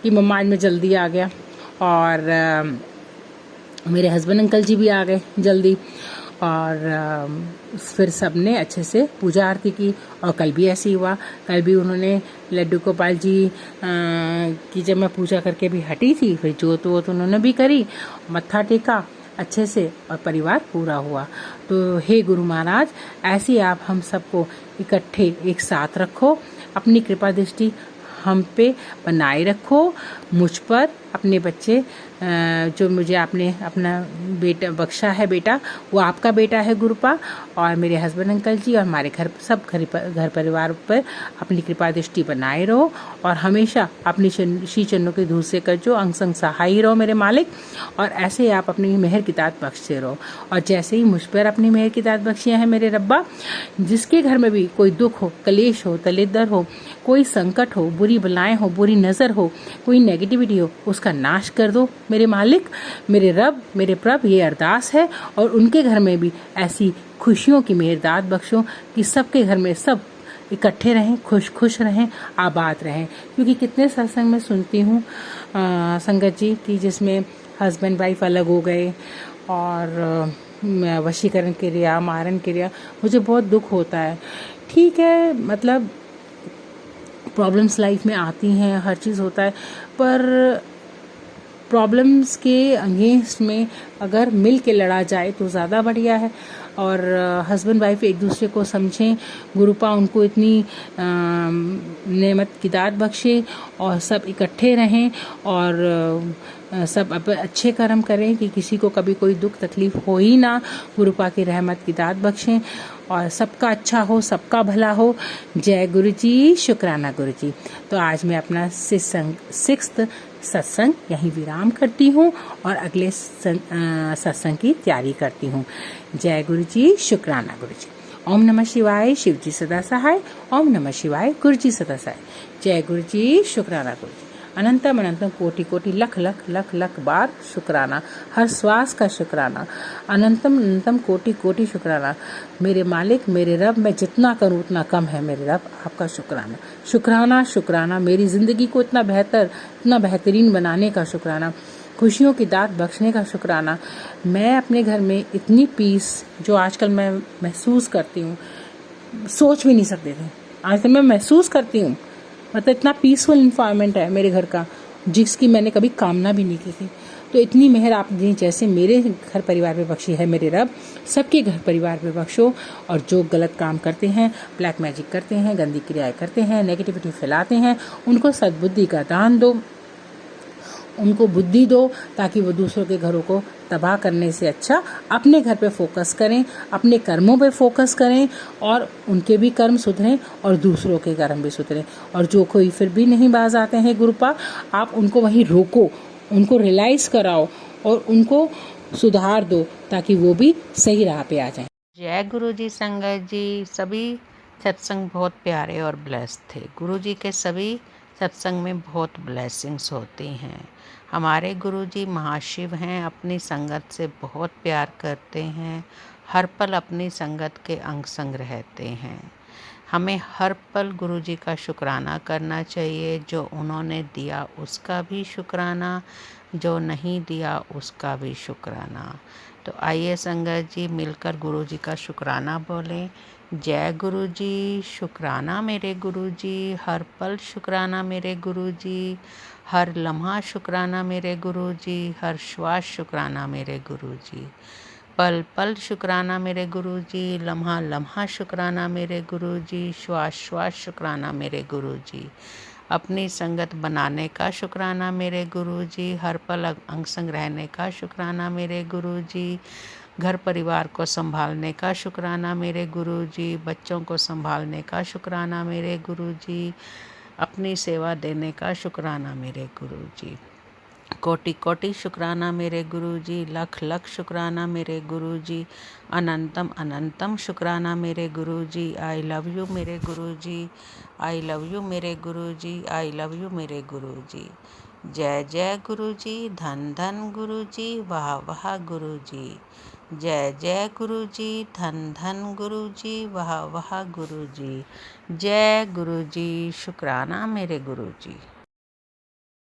कि मम्मा आज मैं जल्दी आ गया। और मेरे हस्बैंड अंकल जी भी आ गए जल्दी, और फिर सबने अच्छे से पूजा आरती की। और कल भी ऐसे ही हुआ, कल भी उन्होंने लड्डू गोपाल जी की जब मैं पूजा करके भी हटी थी, फिर जोत वोत उन्होंने भी करी, मत्था टेका अच्छे से और परिवार पूरा हुआ। तो हे गुरु महाराज, ऐसे आप हम सबको इकट्ठे एक साथ रखो, अपनी कृपा दृष्टि हम पे बनाए रखो, मुझ पर, अपने बच्चे जो मुझे आपने अपना बेटा बख्शा है, बेटा वो आपका बेटा है गुरुपा, और मेरे हस्बैंड अंकल जी और हमारे घर परिवार पर अपनी कृपा दृष्टि बनाए रहो और हमेशा अपनी श्री चरणों के धूल से कर जो अंग संग सहाय रहो मेरे मालिक। और ऐसे ही आप अपनी मेहर की दात बख्शते रहो, और जैसे ही मुझ पर अपनी मेहर की दात बख्शियाँ हैं मेरे रब्बा, जिसके घर में भी कोई दुख हो, कलेश हो, दलिद्र हो, कोई संकट हो, बुरी बलाएं हो, बुरी नज़र हो, कोई नेगेटिविटी हो, उसका नाश कर दो मेरे मालिक, मेरे रब, मेरे प्रभ। ये अरदास है, और उनके घर में भी ऐसी खुशियों की मेहरदात बख्शो कि सबके घर में सब इकट्ठे रहें, खुश खुश रहें, आबाद रहें। क्योंकि कितने सत्संग में सुनती हूँ संगत जी की जिसमें हस्बैंड वाइफ अलग हो गए और वशीकरण क्रिया, मारन क्रिया, मुझे बहुत दुख होता है। ठीक है, मतलब प्रॉब्लम्स लाइफ में आती हैं, हर चीज़ होता है, पर प्रॉब्लम्स के अगेंस्ट में अगर मिल के लड़ा जाए तो ज़्यादा बढ़िया है। और हस्बैंड वाइफ एक दूसरे को समझें, गुरुपा उनको इतनी नेमत की दात बख्शे और सब इकट्ठे रहें और सब अच्छे कर्म करें कि किसी को कभी कोई दुख तकलीफ हो ही ना। गुरुपा की रहमत की दात बख्शें और सबका अच्छा हो, सबका भला हो। जय गुरु जी, शुक्राना गुरु जी। तो आज मैं अपना सिक्स्थ सत्संग यहीं विराम करती हूँ और अगले सत्संग की तैयारी करती हूँ। जय गुरु जी, शुक्राना गुरु जी। ओम नमः शिवाय, शिव जी सदा सहाय। ओम नमः शिवाय, गुरु जी सदा सहाय। जय गुरु जी, शुक्राना गुरु जी। अनंतम अनंतम कोटि कोटि लख लख लख लख बार शुक्राना, हर श्वास का शुक्राना। अनंतम अनंतम कोटि कोटि शुक्राना। मेरे मालिक, मेरे रब, मैं जितना करूँ उतना कम है मेरे रब, आपका शुक्राना। शुक्राना शुक्राना, मेरी ज़िंदगी को इतना बेहतर, इतना बेहतरीन बनाने का शुक्राना। खुशियों की दात बख्शने का शुक्राना। मैं अपने घर में इतनी पीस जो आजकल मैं महसूस करती हूँ, सोच भी नहीं सकते थे। आजकल मैं महसूस करती हूँ, मतलब इतना पीसफुल इन्वायरमेंट है मेरे घर का, जिसकी मैंने कभी कामना भी नहीं की थी। तो इतनी मेहर आपने जैसे मेरे घर परिवार में बख्शी है मेरे रब, सबके घर परिवार में बख्शो। और जो गलत काम करते हैं, ब्लैक मैजिक करते हैं, गंदी क्रियाएं करते हैं, नेगेटिविटी फैलाते हैं, उनको सद्बुद्धि का दान दो, उनको बुद्धि दो, ताकि वो दूसरों के घरों को तबाह करने से अच्छा अपने घर पे फोकस करें, अपने कर्मों पे फोकस करें और उनके भी कर्म सुधरें और दूसरों के कर्म भी सुधरें। और जो कोई फिर भी नहीं बाज आते हैं गुरुपा, आप उनको वहीं रोको, उनको रियलाइज़ कराओ और उनको सुधार दो, ताकि वो भी सही राह पे आ जाएं। जय गुरु जी। संगत जी, सभी सत्संग बहुत प्यारे और ब्लेस्ड थे। गुरु जी के सभी सत्संग में बहुत ब्लेसिंग्स होती हैं। हमारे गुरु जी महाशिव हैं, अपनी संगत से बहुत प्यार करते हैं, हर पल अपनी संगत के अंग संग रहते हैं। हमें हर पल गुरु जी का शुक्राना करना चाहिए। जो उन्होंने दिया उसका भी शुक्राना, जो नहीं दिया उसका भी शुक्राना। तो आइए संगत जी मिलकर गुरु जी का शुक्राना बोलें। जय गुरु जी, शुक्राना मेरे गुरु जी, हर पल शुक्राना मेरे गुरु जी, हर लम्हा शुक्राना मेरे गुरु जी, हर श्वास शुक्राना मेरे गुरु जी, पल पल शुक्राना मेरे गुरु जी, लम्हा लम्हा शुक्राना मेरे गुरु जी, श्वास श्वास शुक्राना मेरे गुरु जी। अपनी संगत बनाने का शुक्राना मेरे गुरु जी, हर पल अंग संग रहने का शुक्राना मेरे गुरु जी, घर परिवार को संभालने का शुक्राना मेरे गुरु जी, बच्चों को संभालने का शुक्राना मेरे गुरु जी, अपनी सेवा देने का शुक्राना मेरे गुरु जी। कोटि कोटि शुक्राना मेरे गुरु जी, लख लख शुक्राना मेरे गुरु जी, अनंतम अनंतम शुक्राना मेरे गुरु जी। आई लव यू मेरे गुरु जी, आई लव यू मेरे गुरु जी, आई लव यू मेरे गुरु जी। जय जय गुरु जी, धन धन गुरु जी, वाह वाह गुरु जी। जय जय गुरु जी, धन धन गुरु जी, वाह वाह गुरु जी। जय गुरु जी, शुक्राना मेरे गुरु जी।